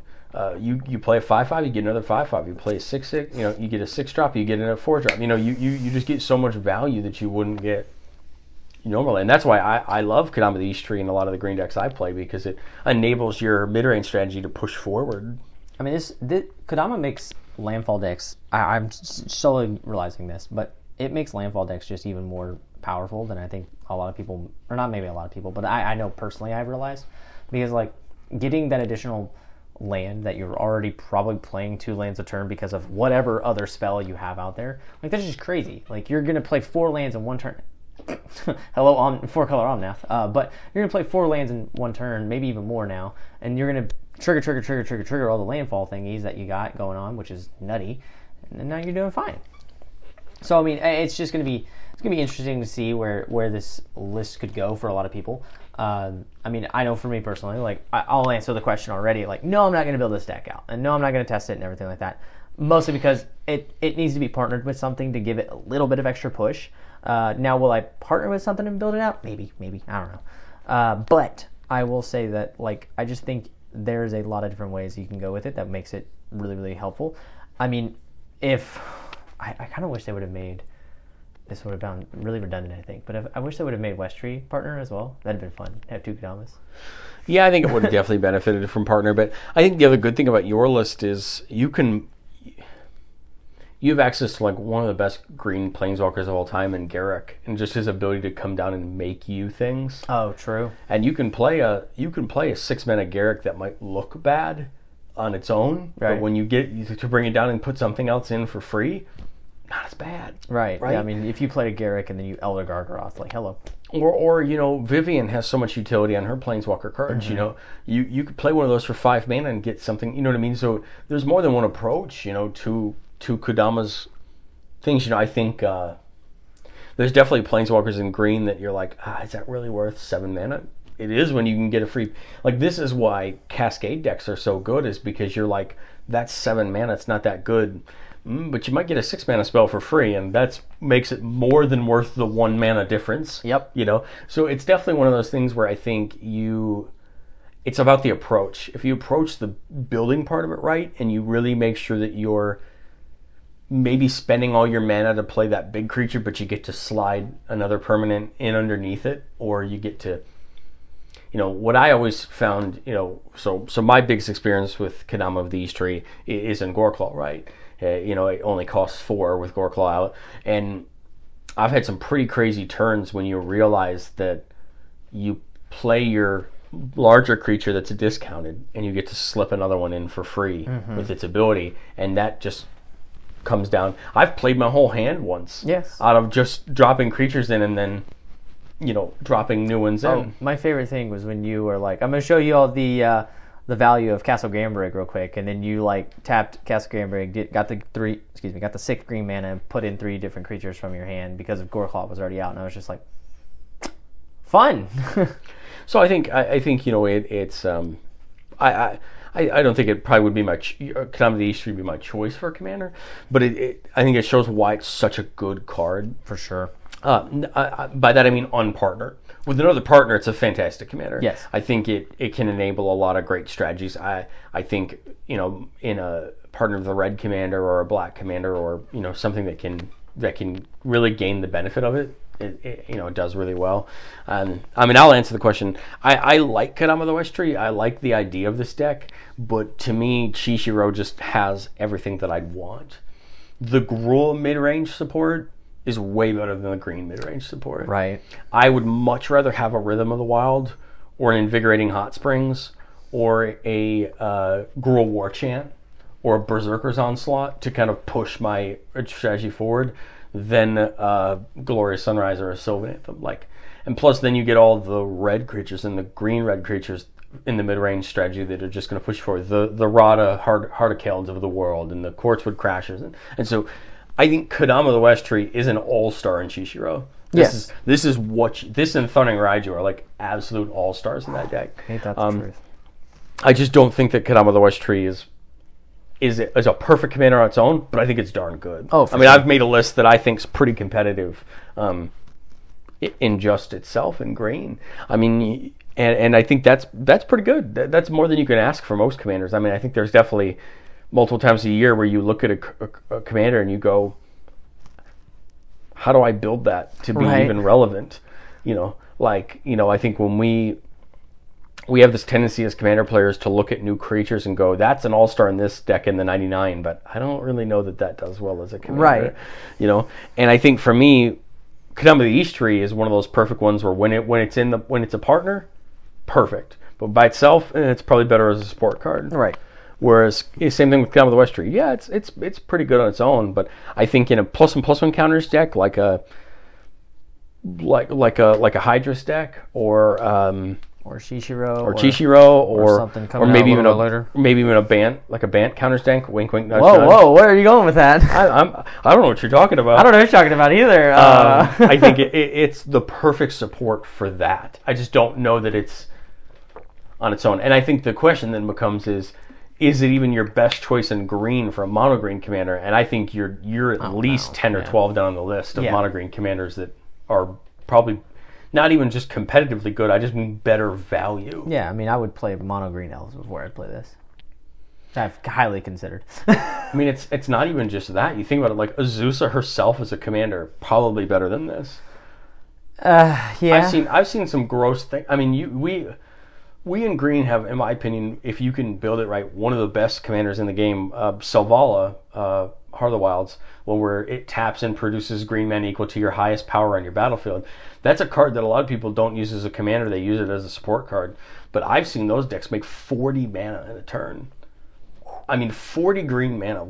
you play a 5/5, you get another 5/5. You play a 6/6, you get a 6-drop, you get another 4-drop. You just get so much value that you wouldn't get normally, and that's why I love Kodama the East Tree and a lot of the green decks I play because it enables your mid-range strategy to push forward. I mean, this Kodama makes landfall decks. I'm slowly realizing this, but it makes landfall decks just even more powerful than I think a lot of people, or not maybe a lot of people, but I know personally I've realized because like getting that additional land that you're already probably playing 2 lands a turn because of whatever other spell you have out there. Like that's just crazy. Like you're gonna play 4 lands in one turn. Hello, 4-color Omnath. But you're gonna play 4 lands in one turn, maybe even more now, and you're gonna trigger all the landfall thingies that you got going on, which is nutty. And now you're doing fine. So I mean, it's just gonna be interesting to see where this list could go for a lot of people. I mean, I know for me personally, like I'll answer the question already. Like, no, I'm not going to build this deck out, and no, I'm not going to test it and everything like that. Mostly because it needs to be partnered with something to give it a little bit of extra push. Now, will I partner with something and build it out? Maybe, I don't know. But I will say that, like, I just think there's a lot of different ways you can go with it that makes it really, really helpful. I mean, if I kind of wish they would have made. This would have been really redundant, I think. But I wish they would have made Westtree partner as well. That'd have been fun. Have 2 Kodamas. Yeah, I think it would have definitely benefited from partner. But I think the other good thing about your list is you have access to like one of the best green planeswalkers of all time in Garrick, and just his ability to come down and make you things. Oh, true. And you can play a 6-mana Garrick that might look bad on its own, right. But when you get to bring it down and put something else in for free. Not as bad. Right. Yeah, I mean, if you played a Garrick and then you Elder Gargaroth, like, hello. Or Vivian has so much utility on her Planeswalker cards, You could play one of those for 5 mana and get something, you know what I mean? So there's more than one approach, to Kodama's things. I think there's definitely Planeswalkers in green that you're like, is that really worth 7 mana? It is when you can get a free... Like, this is why Cascade decks are so good, is because you're like, that's 7 mana, it's not that good. But you might get a 6-mana spell for free, and that makes it more than worth the 1 mana difference. Yep. So it's definitely one of those things where I think it's about the approach. If you approach the building part of it right, and you really make sure that you're maybe spending all your mana to play that big creature, but you get to slide another permanent in underneath it, or you get to... what I always found, so my biggest experience with Kodama of the East Tree is in Goreclaw, right? It only costs 4 with Goreclaw out. And I've had some pretty crazy turns when you realize that you play your larger creature that's discounted and you get to slip another one in for free with its ability. And that just comes down. I've played my whole hand once. Yes. Out of just dropping creatures in and then, dropping new ones in. My favorite thing was when you were like, I'm going to show you all the value of Castle Gambrig real quick, and then you like tapped Castle Gambrig, got the 6 green mana and put in 3 different creatures from your hand because of Goreclaw was already out, and I was just like, fun. So I think it's I don't think it probably would be Kodama the East Tree would be my choice for a commander, but I think it shows why it's such a good card for sure. By that I mean unpartnered. With another partner, it's a fantastic commander. Yes. I think it can enable a lot of great strategies. I think, in a partner of the red commander or a black commander, or something that can really gain the benefit of it. It does really well. I'll answer the question. I like Kodama the West Tree. I like the idea of this deck, but to me, Chishiro just has everything that I'd want. The Gruul mid-range support is way better than the green mid-range support. Right. I would much rather have a Rhythm of the Wild, or an Invigorating Hot Springs, or a Gruul War Chant, or a Berserker's Onslaught to kind of push my strategy forward than Glorious Sunrise or a Sylvan Anthem. And plus, then you get all the red creatures and the green-red creatures in the mid-range strategy that are just going to push forward. The Rada Heart of Kelds of the world, and the Quartzwood Crashers. And so I think Kodama the West Tree is an all-star in Chishiro. This and Thundering Raiju are absolute all-stars in that deck. Ain't that the truth? I just don't think that Kodama the West Tree is a perfect commander on its own, but I think it's darn good. Oh, sure. I've made a list that I think is pretty competitive in just itself in green. And I think that's pretty good. That's more than you can ask for most commanders. I think there's definitely multiple times a year where you look at a commander and you go, how do I build that to be even relevant? I think when we have this tendency as commander players to look at new creatures and go, that's an all-star in this deck in the 99, but I don't really know that does well as a commander. Right. And I think for me, Kodama the East Tree is one of those perfect ones where when it's a partner, perfect. But by itself, it's probably better as a support card. Right. Whereas, same thing with Kodama the West Tree. Yeah, it's pretty good on its own, but I think in a +1/+1 counters deck, like a Hydrus deck, or Chishiro, or something or maybe even later. Maybe even a Bant, like a Bant counters deck. Wink, wink, nudge, whoa, nudge. Whoa! Where are you going with that? I don't know what you're talking about. I don't know what you're talking about either. I think it's the perfect support for that. I just don't know that it's on its own. And I think the question then becomes is it even your best choice in green for a mono green commander? And I think you're at least 10 or 12 down the list of mono green commanders that are probably not even just competitively good. I just mean better value. Yeah, I would play mono green elves before I'd play this. I've highly considered. It's not even just that. You think about it, like Azusa herself as a commander, probably better than this. Yeah. I've seen some gross things. We in green have, in my opinion, if you can build it right, one of the best commanders in the game. Selvala, Heart of the Wilds, where it taps and produces green mana equal to your highest power on your battlefield. That's a card that a lot of people don't use as a commander. They use it as a support card. But I've seen those decks make 40 mana in a turn. 40 green mana.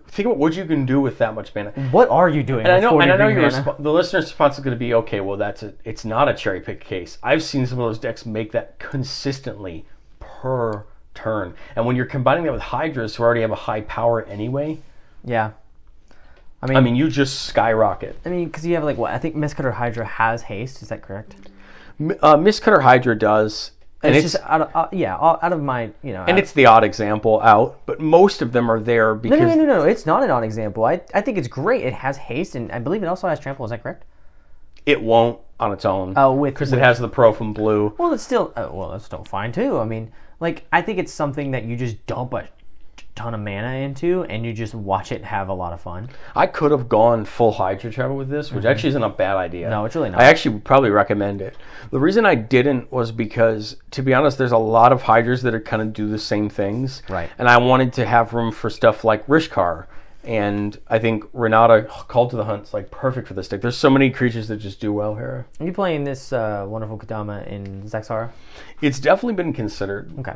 Think about what you can do with that much mana. What are you doing? And I know the listener's response is going to be, okay, well, it's not a cherry pick case. I've seen some of those decks make that consistently per turn. And when you're combining that with Hydras, who already have a high power anyway, yeah. You just skyrocket. Because you have I think Mistcutter Hydra has haste. Is that correct? Mistcutter Hydra does. And it's just out of my, And it's the odd example out, but most of them are there because... No, it's not an odd example. I think it's great. It has haste, and I believe it also has trample. Is that correct? It won't on its own. Oh, because it has the pro from blue. Well, that's still fine too. I think it's something that you just dump a ton of mana into, and you just watch it have a lot of fun. I could have gone full Hydra travel with this, which actually isn't a bad idea. No, it's really not. I actually would probably recommend it. The reason I didn't was because, to be honest, there's a lot of Hydras that kind of do the same things. Right. And I wanted to have room for stuff like Rishkar. And I think Renata, Call to the Hunt's perfect for this deck. There's so many creatures that just do well here. Are you playing this wonderful Kodama in Zaxara? It's definitely been considered. Okay.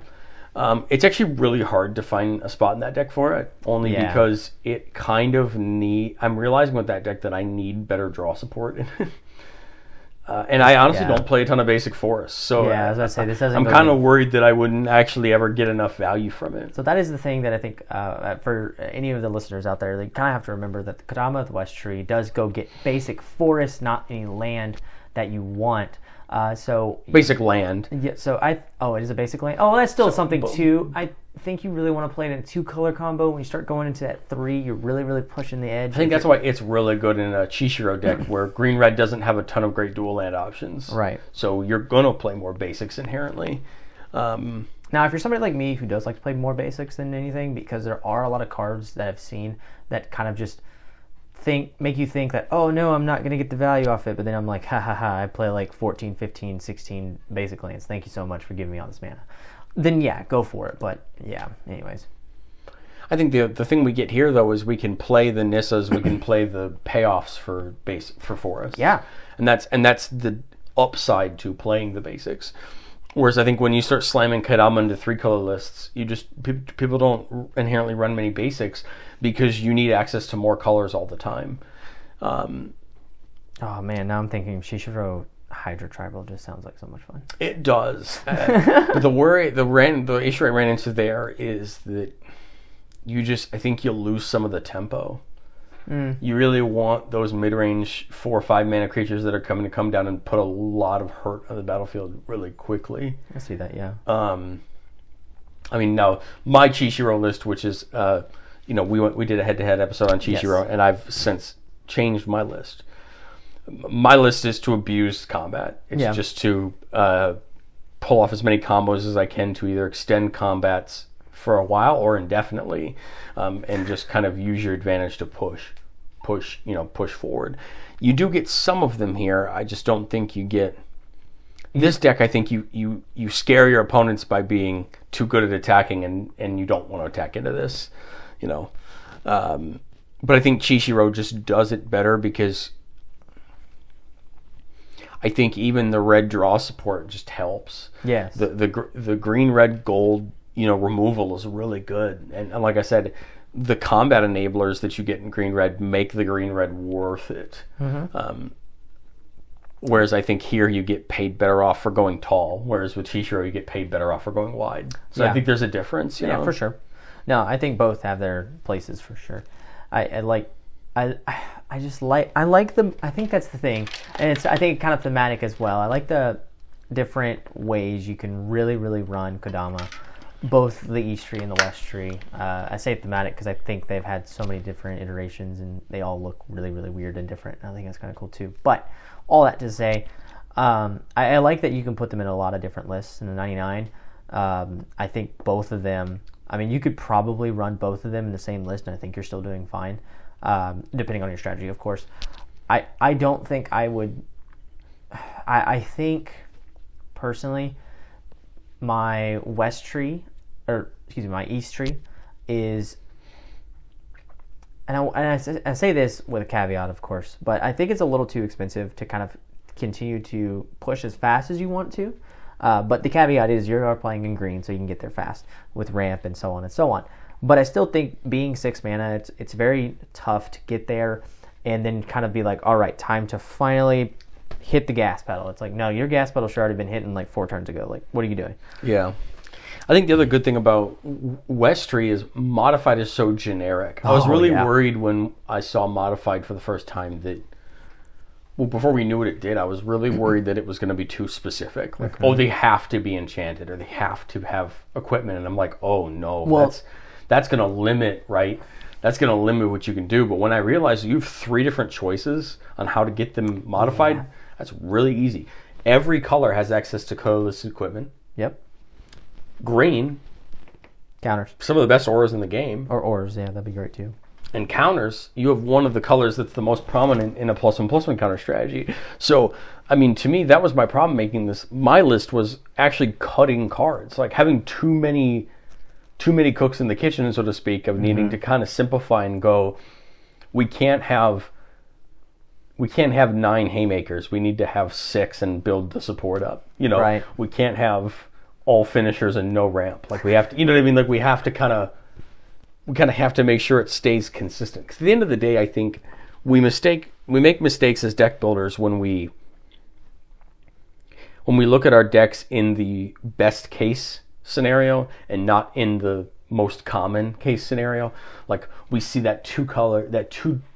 It's actually really hard to find a spot in that deck for it, because it kind of I'm realizing with that deck that I need better draw support in it. And I honestly don't play a ton of basic forests, so I was about to say, this doesn't. I'm kind of worried that I wouldn't actually ever get enough value from it. So that is the thing that I think for any of the listeners out there, they kind of have to remember that the Kodama of the West Tree does go get basic forest, not any land. that you want. So basic land. yeah, so it is a basic land. Oh, well, that's still something too. I think you really want to play it in a 2-color combo. When you start going into that 3, you're really, really pushing the edge. I think that's why it's really good in a Chishiro deck where green-red doesn't have a ton of great dual land options. Right. So you're going to play more basics inherently. Now, if you're somebody like me who does like to play more basics than anything, because there are a lot of cards that I've seen that kind of just make you think that, oh no, I'm not going to get the value off it, but then I'm like, ha ha ha, I play like 14, 15, 16 basic lands. Thank you so much for giving me all this mana. Then yeah, go for it. But yeah, anyways. I think the thing we get here though is we can play the Nissas, we can play the payoffs for forests. Yeah. And that's the upside to playing the basics. Whereas I think when you start slamming Kodama into 3-color lists, people don't inherently run many basics because you need access to more colors all the time. Oh man, now I'm thinking Shishiro Hydra Tribal just sounds like so much fun. It does. But the issue I ran into there is that I think you'll lose some of the tempo. You really want those mid-range 4 or 5 mana creatures that are coming to come down and put a lot of hurt on the battlefield really quickly. I see that, yeah. I mean, now my Chishiro list, which is, we did a head-to-head episode on Chishiro, Yes. and I've since changed my list. My list is to abuse combat. It's just to pull off as many combos as I can to either extend combats for a while or indefinitely, and just kind of use your advantage to push forward. You do get some of them here. I just don't think you get this deck. I think you scare your opponents by being too good at attacking, and you don't want to attack into this, but I think Chishiro just does it better because I think even the red draw support just helps. Yes. The green, red, gold removal is really good, and like I said, the combat enablers that you get in green red make the green red worth it. Whereas I think here you get paid better off for going tall, whereas with Chishiro you get paid better off for going wide. So I think there's a difference. You know? For sure. No, I think both have their places for sure. I like them. I think that's the thing, and I think kind of thematic as well. I like the different ways you can really, really run Kodama. Both the East Tree and the West Tree. I say thematic because I think they've had so many different iterations and they all look really, really weird and different. I think that's kind of cool too. But all that to say, I like that you can put them in a lot of different lists in the 99. I think both of them, you could probably run both of them in the same list and I think you're still doing fine, depending on your strategy, of course. I don't think I would... I think, personally, my East Tree is, and I say this with a caveat, of course, but I think it's a little too expensive to kind of continue to push as fast as you want to. But the caveat is you are playing in green, so you can get there fast with ramp and so on and so on. But I still think being 6 mana, it's very tough to get there and then kind of be like, all right, time to finally hit the gas pedal. It's like, no, your gas pedal should already been hitting like 4 turns ago. Like, what are you doing? Yeah. I think the other good thing about West Tree is modified is so generic. I was really worried when I saw modified for the first time that, well, before we knew what it did, I was really worried that it was going to be too specific. Like, they have to be enchanted or they have to have equipment. And I'm like, oh no, that's going to limit, right? That's going to limit what you can do. But when I realized you have 3 different choices on how to get them modified, that's really easy. Every color has access to colorless equipment. Yep. Green. Counters. Some of the best auras in the game. Or auras, yeah, that'd be great too. And counters, you have one of the colors that's the most prominent in a +1/+1 counter strategy. So, to me, that was my problem making this. My list was actually cutting cards. Like having too many cooks in the kitchen, so to speak, of needing to kind of simplify and go, we can't have 9 haymakers. We need to have 6 and build the support up. Right. We can't have all finishers and no ramp. Like we have to, Like we have to kind of have to make sure it stays consistent. Because at the end of the day, I think we make mistakes as deck builders when we look at our decks in the best case scenario and not in the most common case scenario. Like we see that 2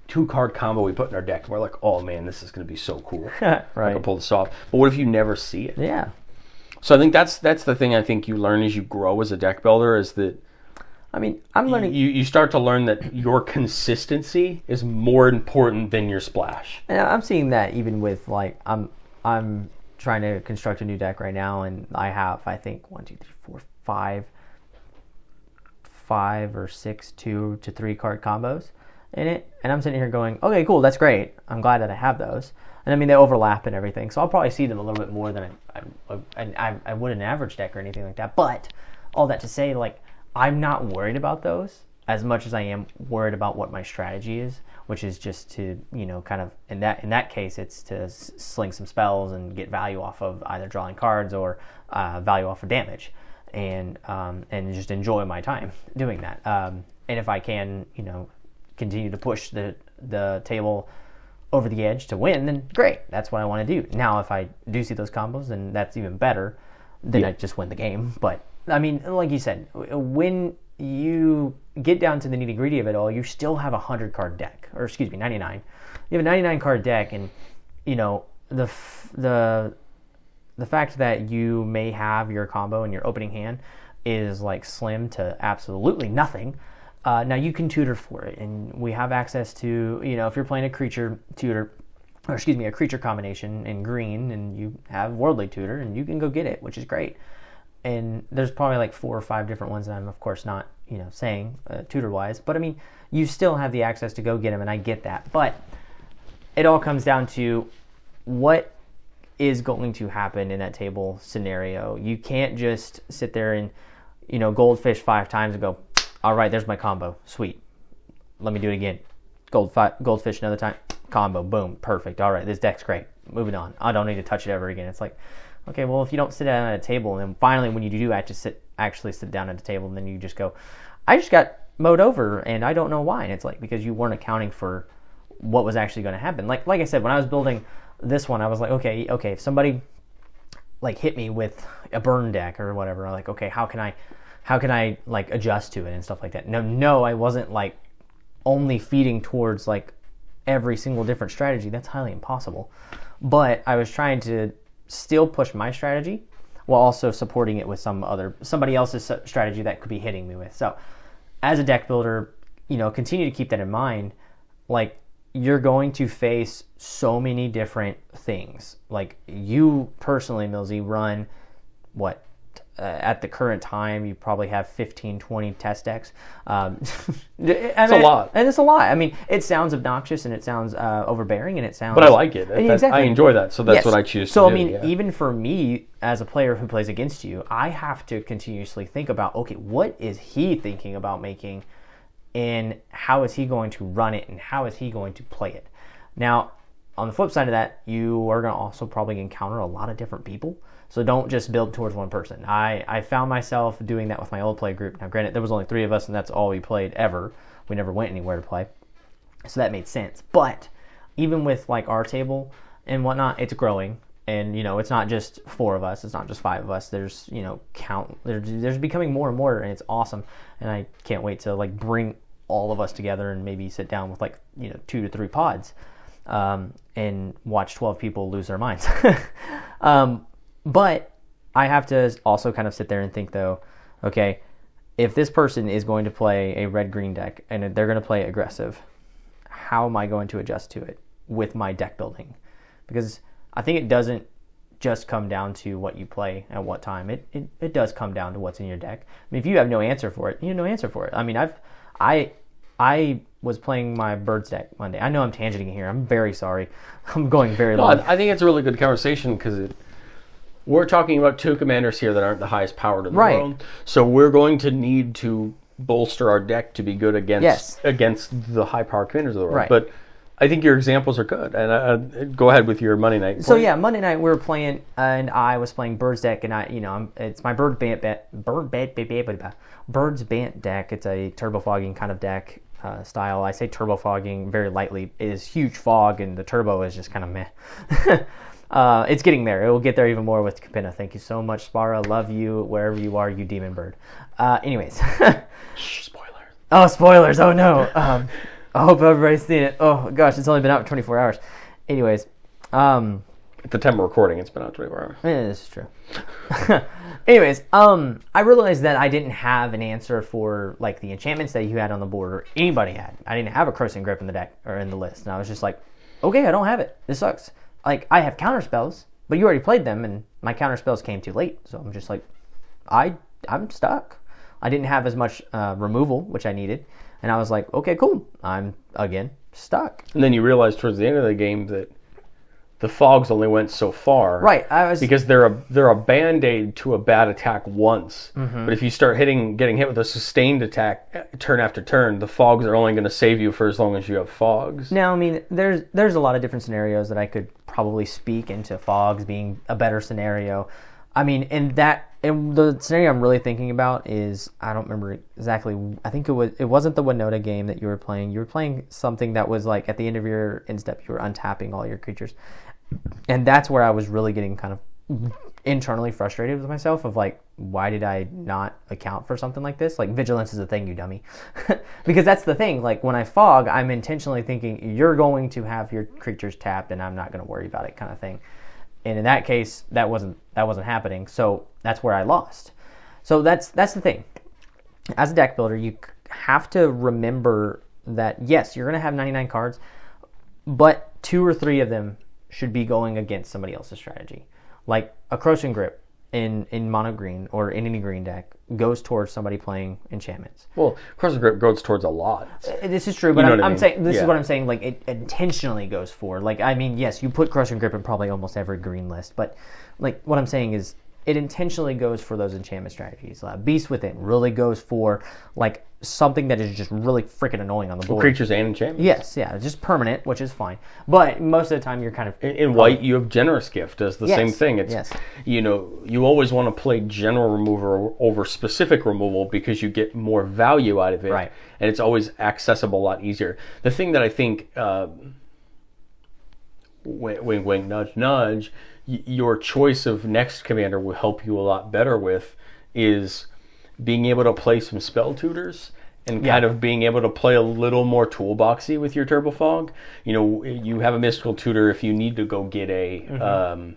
2-card combo we put in our deck, and we're like, oh man, this is going to be so cool. Right. I can pull this off. But what if you never see it? Yeah. So I think that's the thing I think you learn as you grow as a deck builder is that I mean, I'm learning. You start to learn that your consistency is more important than your splash. And I'm seeing that even with like I'm trying to construct a new deck right now, and I have I think 1, 2, 3, 4, 5 or 6 2 to 3 card combos in it, and I'm sitting here going, okay, cool, that's great. I'm glad that I have those, and I mean they overlap and everything, so I'll probably see them a little bit more than I would an average deck or anything like that. But all that to say, like, I'm not worried about those as much as I am worried about what my strategy is, which is just to, kind of, in that case, it's to sling some spells and get value off of either drawing cards or value off of damage, and just enjoy my time doing that. And if I can, continue to push the table over the edge to win, then great. That's what I want to do. Now, if I do see those combos, then that's even better. Then I just win the game. But I mean, like you said, when you get down to the nitty gritty of it all, you still have a 100-card deck, or excuse me, 99. You have a 99-card deck, and the fact that you may have your combo in your opening hand is like slim to absolutely nothing. Now you can tutor for it, and we have access to, if you're playing a creature tutor, or excuse me, a creature combination in green, and you have Worldly Tutor, and you can go get it, which is great. And there's probably like 4 or 5 different ones that I'm, of course, not, saying tutor-wise. But, I mean, you still have the access to go get them, and I get that. But it all comes down to what is going to happen in that table scenario. You can't just sit there and, goldfish 5 times and go, all right, there's my combo. Sweet. Let me do it again. Goldfish another time. Combo. Boom. Perfect. All right, this deck's great. Moving on. I don't need to touch it ever again. It's like, okay, well, if you don't sit down at a table, and then finally when you do actually sit down at a table, and then you just go, I just got mowed over, and I don't know why. And it's like, because you weren't accounting for what was actually going to happen. Like I said, when I was building this one, I was like, okay, if somebody like hit me with a burn deck or whatever, I'm like, okay, how can I like adjust to it and stuff like that? No, I wasn't like only feeding towards like every single different strategy. That's highly impossible. But I was trying to still push my strategy while also supporting it with somebody else's strategy that could be hitting me with. So as a deck builder, continue to keep that in mind. Like, you're going to face so many different things. Like, you personally, Millzy, run what? At the current time, you probably have 15, 20 test decks. It's a lot. And it's a lot. I mean, it sounds obnoxious, and it sounds overbearing, and it sounds... But I like it. Exactly. I enjoy that, so that's what I choose to do. So, I mean, even for me, as a player who plays against you, I have to continuously think about, okay, what is he thinking about making, and how is he going to run it, and how is he going to play it? Now, on the flip side of that, you are going to also probably encounter a lot of different people. So don't just build towards one person. I found myself doing that with my old play group. Now, granted, there was only 3 of us, and that's all we played ever. We never went anywhere to play. So that made sense. But even with like our table and whatnot, it's growing. And, it's not just 4 of us. It's not just 5 of us. There's, there's becoming more and more, and it's awesome. And I can't wait to like bring all of us together and maybe sit down with like, 2 to 3 pods and watch 12 people lose their minds. But I have to also kind of sit there and think, though, okay, if this person is going to play a red-green deck and they're going to play aggressive, how am I going to adjust to it with my deck building? Because I think it doesn't just come down to what you play at what time. It does come down to what's in your deck. I mean, if you have no answer for it, you have no answer for it. I mean, I was playing my birds deck Monday. I know I'm tangenting here. I'm very sorry. I'm going very long. I think it's a really good conversation because we're talking about 2 commanders here that aren't the highest powered in the world. So we're going to need to bolster our deck to be good against the high powered commanders of the world. Right. But I think your examples are good. And go ahead with your Monday night. So yeah, Monday night we were playing, and I was playing birds deck, and it's my birds bant deck. It's a turbo fogging kind of deck style. I say turbo fogging very lightly. It is huge fog, and the turbo is just kind of meh. It's getting there. It will get there even more with Capina. Thank you so much, Spara. Love you wherever you are, you demon bird. Anyways. Spoilers. Oh, spoilers. Oh, no. I hope everybody's seen it. Oh gosh, it's only been out for 24 hours. Anyways, At the time of recording, it's been out 24 hours. yeah, this is true. Anyways, I realized that I didn't have an answer for like the enchantments that you had on the board or anybody had. I didn't have a Crossing Grip in the deck or in the list, and I was just like, okay, I don't have it. This sucks. Like I have counter spells, but you already played them, and my counter spells came too late. So I'm just like, I'm stuck. I didn't have as much removal, which I needed, and I was like, okay, cool. I'm again stuck. And then you realize towards the end of the game that the fogs only went so far. Right. Because they're a band-aid to a bad attack once. But if you start getting hit with a sustained attack turn after turn, the fogs are only going to save you for as long as you have fogs. Now, I mean, there's a lot of different scenarios that I could probably speak into fogs being a better scenario. I mean, and the scenario I'm really thinking about is, I don't remember exactly. I think it wasn't the Winota game that you were playing. You were playing something that was like at the end of your end step, you were untapping all your creatures. And that's where I was really getting kind of internally frustrated with myself of like, why did I not account for something like this? Like, vigilance is a thing, you dummy. Because that's the thing. Like, when I fog, I'm intentionally thinking you're going to have your creatures tapped and I'm not going to worry about it kind of thing. And in that case, that wasn't happening. So that's where I lost. So that's the thing. As a deck builder, you have to remember that, yes, you're going to have 99 cards, but 2 or 3 of them should be going against somebody else's strategy. Like a Crossing Grip in mono green or in any green deck goes towards somebody playing enchantments. Well, Crossing Grip goes towards a lot. This is true, but I'm saying this Yeah. is what I'm saying. Like, it intentionally goes for. Like, I mean, yes, you put Crossing Grip in probably almost every green list, but like what I'm saying is it intentionally goes for those enchantment strategies. Beast Within really goes for like something that is just really freaking annoying on the board. Creatures and enchantments. Yes, yeah, just permanent, which is fine. But most of the time, you're kind of In white, you have Generous Gift does the same thing. It's yes. You always want to play general removal over specific removal because you get more value out of it, Right. And it's always accessible a lot easier. The thing that I think, wink, wink, nudge, nudge, your choice of next commander will help you a lot better with is being able to play some spell tutors and kind of being able to play a little more toolboxy with your Turbo Fog. You have a mystical tutor if you need to go get a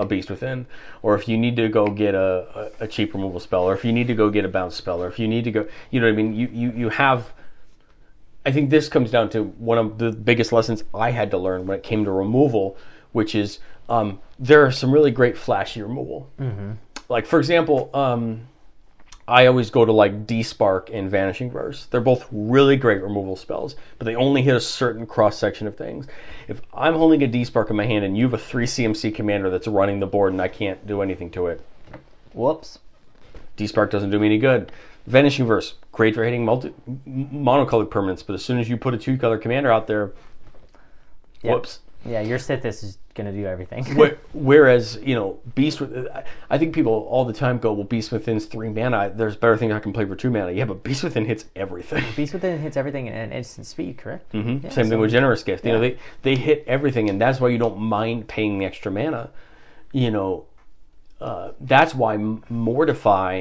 Beast Within, or if you need to go get a cheap removal spell, or if you need to go get a bounce spell, or if you need to go, you know what I mean? You have. I think this comes down to one of the biggest lessons I had to learn when it came to removal, which is there are some really great flashy removal. Like, for example, I always go to like D-Spark and Vanishing Verse. They're both really great removal spells, but they only hit a certain cross-section of things. If I'm holding a D-Spark in my hand and you have a 3 CMC commander that's running the board and I can't do anything to it, whoops. D-Spark doesn't do me any good. Vanishing Verse, great for hitting monocolored permanents, but as soon as you put a 2-color commander out there, whoops. Yeah, your Sithis is going to do everything. Whereas, Beast, I think people all the time go, well, Beast Within's 3 mana. There's better things I can play for 2 mana. Yeah, but Beast Within hits everything. Beast Within hits everything at instant speed, correct? Yeah, same thing with Generous Gift. Yeah. They hit everything, and that's why you don't mind paying the extra mana. That's why Mortify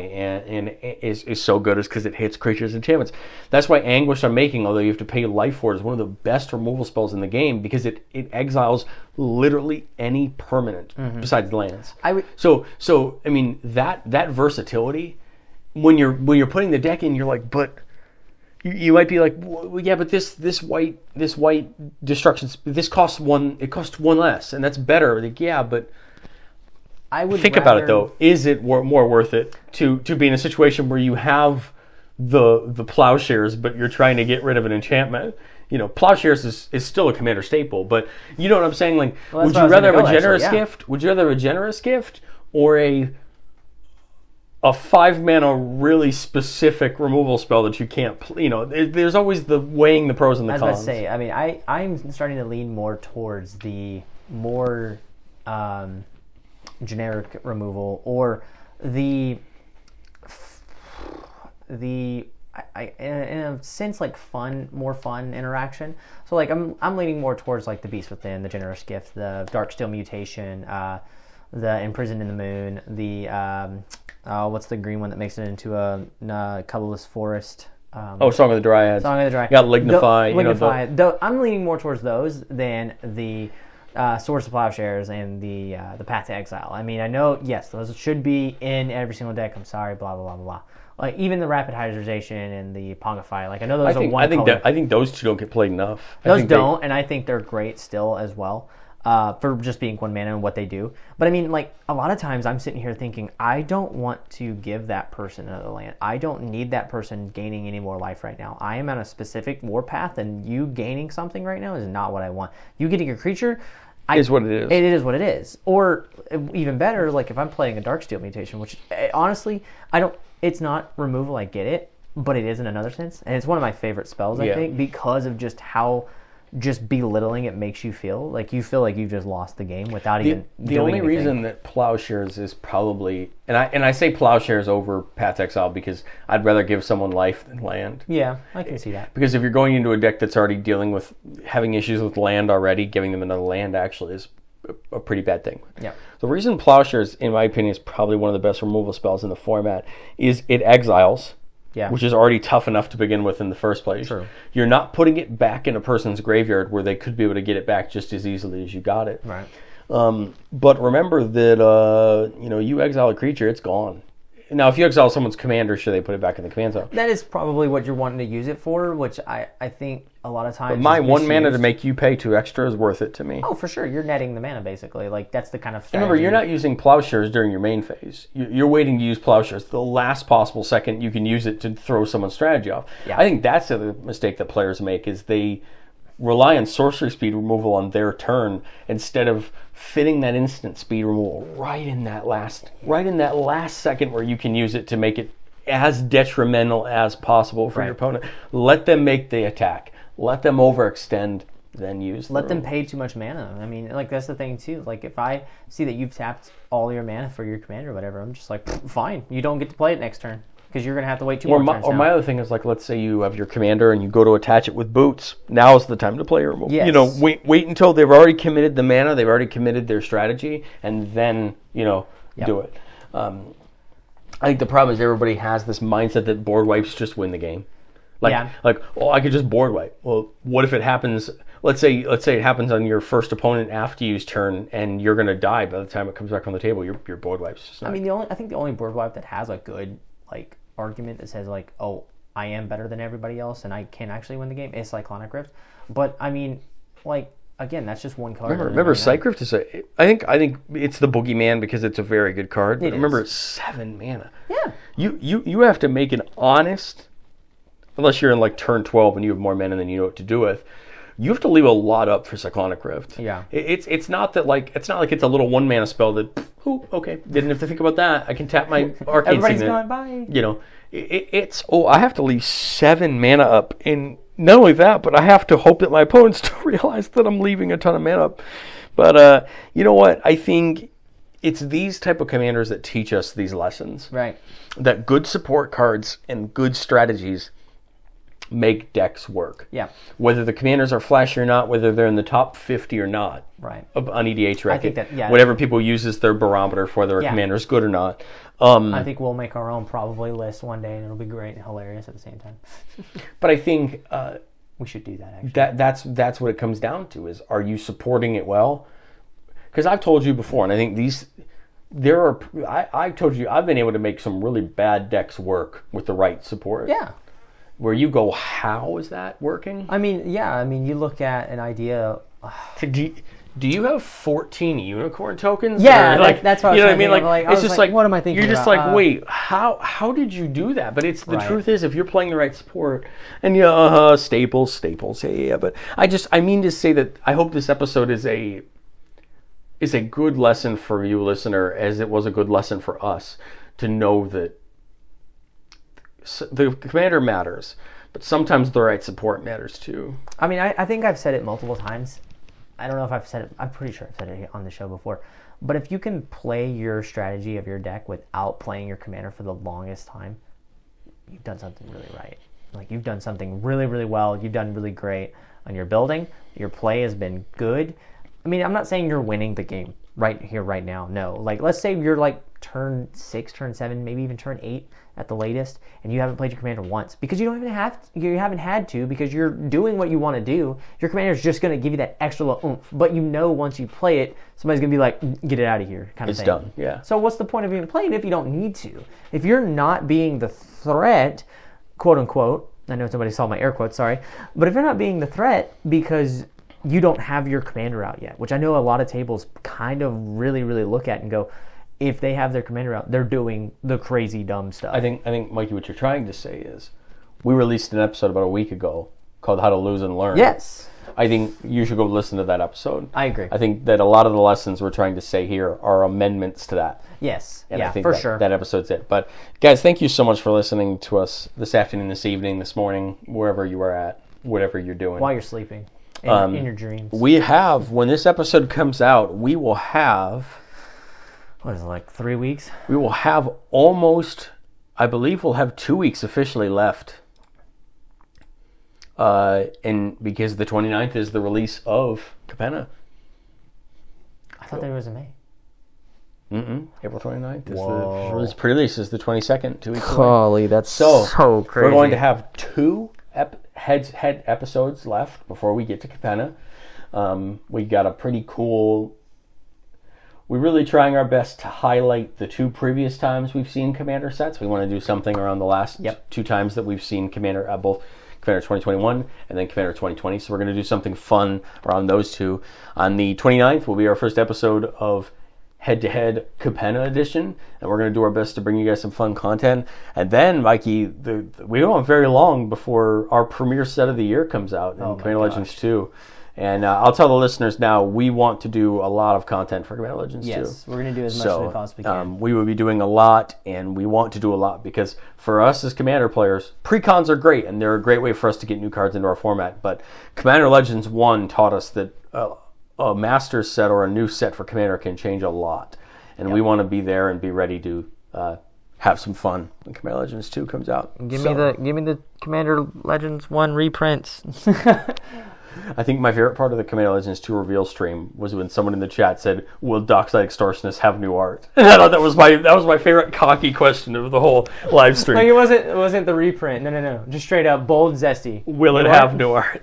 is so good, is because it hits creatures and enchantments. That's why Anguish Unmaking, although you have to pay life for it, is one of the best removal spells in the game, because it exiles literally any permanent besides lands. So I mean that versatility, when you're putting the deck in, you're like, but you might be like, well, yeah, but this white destruction, this costs 1. It costs 1 less, and that's better. Like, yeah, but I would think about it though. Is it more worth it to be in a situation where you have the plowshares, but you're trying to get rid of an enchantment? Plowshares is still a commander staple, but you know what I'm saying? Like, would you rather have a generous gift? Would you rather have a generous gift or a 5 mana really specific removal spell that you can't? There's always the weighing the pros and the cons. I was about to say. I mean, I'm starting to lean more towards the more generic removal, or the in a sense, like more fun interaction. So like I'm leaning more towards like the Beast Within, the Generous Gift, the Darksteel Mutation, the Imprisoned in the Moon, the what's the green one that makes it into a colorless forest? Song of the Dryads. Song of the Dryads. You got Lignify. Lignify. I'm leaning more towards those than the Swords to Plowshares and the Path to Exile. I mean, I know, yes, those should be in every single deck. I'm sorry, blah, blah, blah, blah, blah. Like, even the Rapid Hydration and the Pongify. Like, I know those are one color. I think those two don't get played enough. And I think they're great still as well. For just being 1 mana and what they do. But I mean, like, a lot of times I'm sitting here thinking, I don't want to give that person another land. I don't need that person gaining any more life right now. I am on a specific warpath, and you gaining something right now is not what I want. You getting a creature... is what it is. It is what it is. Or, even better, like, if I'm playing a Darksteel mutation, which, honestly, it's not removal, I get it, but it is in another sense. And it's one of my favorite spells, I think, because of just how... just belittling it makes you feel like you've just lost the game without even the doing only anything. reason that Plowshares is probably and I say Plowshares over Path to Exile because I'd rather give someone life than land. Yeah, I can see that. Because if you're going into a deck that's already dealing with having issues with land already, giving them another land actually is a pretty bad thing. Yeah. The reason Plowshares, in my opinion, is probably one of the best removal spells in the format is it exiles. Yeah. Which is already tough enough to begin with in the first place. True. You're not putting it back in a person's graveyard where they could be able to get it back just as easily as you got it. Right. But remember that you exile a creature, it's gone. Now, if you exile someone's commander, should they put it back in the command zone? That is probably what you're wanting to use it for, which I think a lot of times. But my 1 mana to make you pay 2 extra is worth it to me. Oh, for sure. You're netting the mana, basically. Like, that's the kind of strategy. Remember, you're not using Plowshares during your main phase. You're waiting to use Plowshares. The last possible second you can use it to throw someone's strategy off. Yeah. I think that's the mistake that players make is they rely on sorcery speed removal on their turn instead of fitting that instant speed removal right in that last second where you can use it to make it as detrimental as possible for your opponent. Let them make the attack. Let them overextend, then use Let them pay too much mana. I mean, like, that's the thing, too. Like, if I see that you've tapped all your mana for your commander or whatever, I'm just like, fine. You don't get to play it next turn. Because you're going to have to wait 2 more turns. Or my other thing is, like, let's say you have your commander and you go to attach it with boots. Now is the time to play your removal. Yes. Wait until they've already committed the mana, they've already committed their strategy, and then, do it. I think the problem is everybody has this mindset that board wipes just win the game. I could just board wipe. Well, what if it happens... Let's say it happens on your first opponent after you's turn, and you're going to die by the time it comes back on the table. Your board wipe's just not... I mean, I think the only board wipe that has a good argument that says I am better than everybody else and I can actually win the game is Cyclonic Rift. But I mean, again, that's just one card. Remember Cyclonic Rift is I think it's the boogeyman because it's a very good card. But remember, it's 7 mana. Yeah. You have to make an honest, unless you're in turn 12 and you have more mana than you know what to do with. You have to leave a lot up for Cyclonic Rift. Yeah. It's not that it's a little 1 mana spell that okay, didn't have to think about that. I can tap my arcane Everybody's signet. going by. I have to leave 7 mana up, and not only that, but I have to hope that my opponents don't realize that I'm leaving a ton of mana up. But you know what? I think it's these type of commanders that teach us these lessons. Right. That good support cards and good strategies make decks work. Yeah. Whether the commanders are flashy or not, whether they're in the top 50 or not. Right. On EDH record. I think that, whatever people use as their barometer for whether a commander is good or not. I think we'll make our own probably list one day, and it'll be great and hilarious at the same time. But I think we should do that, actually. That's what it comes down to is, are you supporting it well? Because I've told you before, and I think I've told you, I've been able to make some really bad decks work with the right support. Yeah. Where you go, how is that working? I mean, you look at an idea. Do you have 14 unicorn tokens? Yeah, that's what I was thinking. You know what I mean? It's just like, what am I thinking? You're just wait, how did you do that? But it's the truth is, if you're playing the right support, and staples, yeah. But I mean to say that I hope this episode is a good lesson for you, listener, as it was a good lesson for us to know that the commander matters, but sometimes the right support matters too. I mean, I think I've said it multiple times. I don't know if I've said it. I'm pretty sure I've said it on the show before. But if you can play your strategy of your deck without playing your commander for the longest time, you've done something really right. You've done something really, really well. You've done really great on your building. Your play has been good. I mean, I'm not saying you're winning the game. right here, right now. No. Like, let's say you're like turn 6, turn 7, maybe even turn 8 at the latest, and you haven't played your commander once because you haven't had to because you're doing what you want to do. Your commander is just going to give you that extra little oomph, but once you play it, somebody's going to be like, get it out of here, kind of thing. It's done, yeah. So what's the point of even playing if you don't need to? If you're not being the threat, quote unquote, I know somebody saw my air quotes, sorry, but if you're not being the threat because you don't have your commander out yet, which I know a lot of tables kind of really, really look at and go, if they have their commander out, they're doing the crazy dumb stuff. I think, Mikey, what you're trying to say is, we released an episode about a week ago called How to Lose and Learn. Yes. I think you should go listen to that episode. I agree. I think that a lot of the lessons we're trying to say here are amendments to that. Yes. And yeah, I think for sure. That episode's it. But, guys, thank you so much for listening to us this afternoon, this evening, this morning, wherever you are at, whatever you're doing. While you're sleeping. In your dreams. We have, when this episode comes out, we will have... What is it, like 3 weeks? We will have almost, I believe we'll have 2 weeks officially left. And because the 29th is the release of Kodama. I thought that was in May. April 29th is Whoa. the release. Pre-release is the 22nd, 2 weeks away. Holy, that's so crazy. We're going to have 2 head episodes left before we get to Kodama. We got a pretty cool... We're really trying our best to highlight the 2 previous times we've seen Commander sets. We want to do something around the last 2 times that we've seen Commander, both Commander 2021 and then Commander 2020. So we're going to do something fun around those 2. On the 29th will be our first episode of Head-to-Head Kodama Edition, and we're going to do our best to bring you guys some fun content. And then, Mikey, we don't have very long before our premiere set of the year comes out in Commander Legends 2. And I'll tell the listeners now, we want to do a lot of content for Commander Legends 2. Yes, we're going to do as much as we possibly can. We will be doing a lot, and we want to do a lot, because for us as Commander players, pre-cons are great, and they're a great way for us to get new cards into our format. But Commander Legends 1 taught us that a Master set or a new set for Commander can change a lot. And we want to be there and be ready to have some fun when Commander Legends 2 comes out. Give me the Commander Legends 1 reprints. I think my favorite part of the Commander Legends 2 reveal stream was when someone in the chat said, "Will Dockside Extortionist have new art?" And I thought that was my favorite cocky question of the whole live stream. Like it wasn't the reprint. No. Just straight up bold zesty. Will it have new art?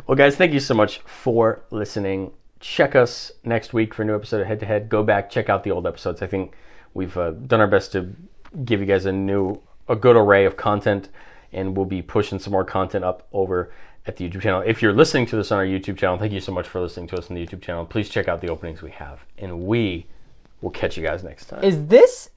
Well, guys, thank you so much for listening. Check us next week for a new episode of Head to Head. Go back, check out the old episodes. I think we've done our best to give you guys a good array of content, and we'll be pushing some more content up over at the YouTube channel. If you're listening to this on our YouTube channel, thank you so much for listening to us on the YouTube channel. Please check out the openings we have, and we will catch you guys next time. Is this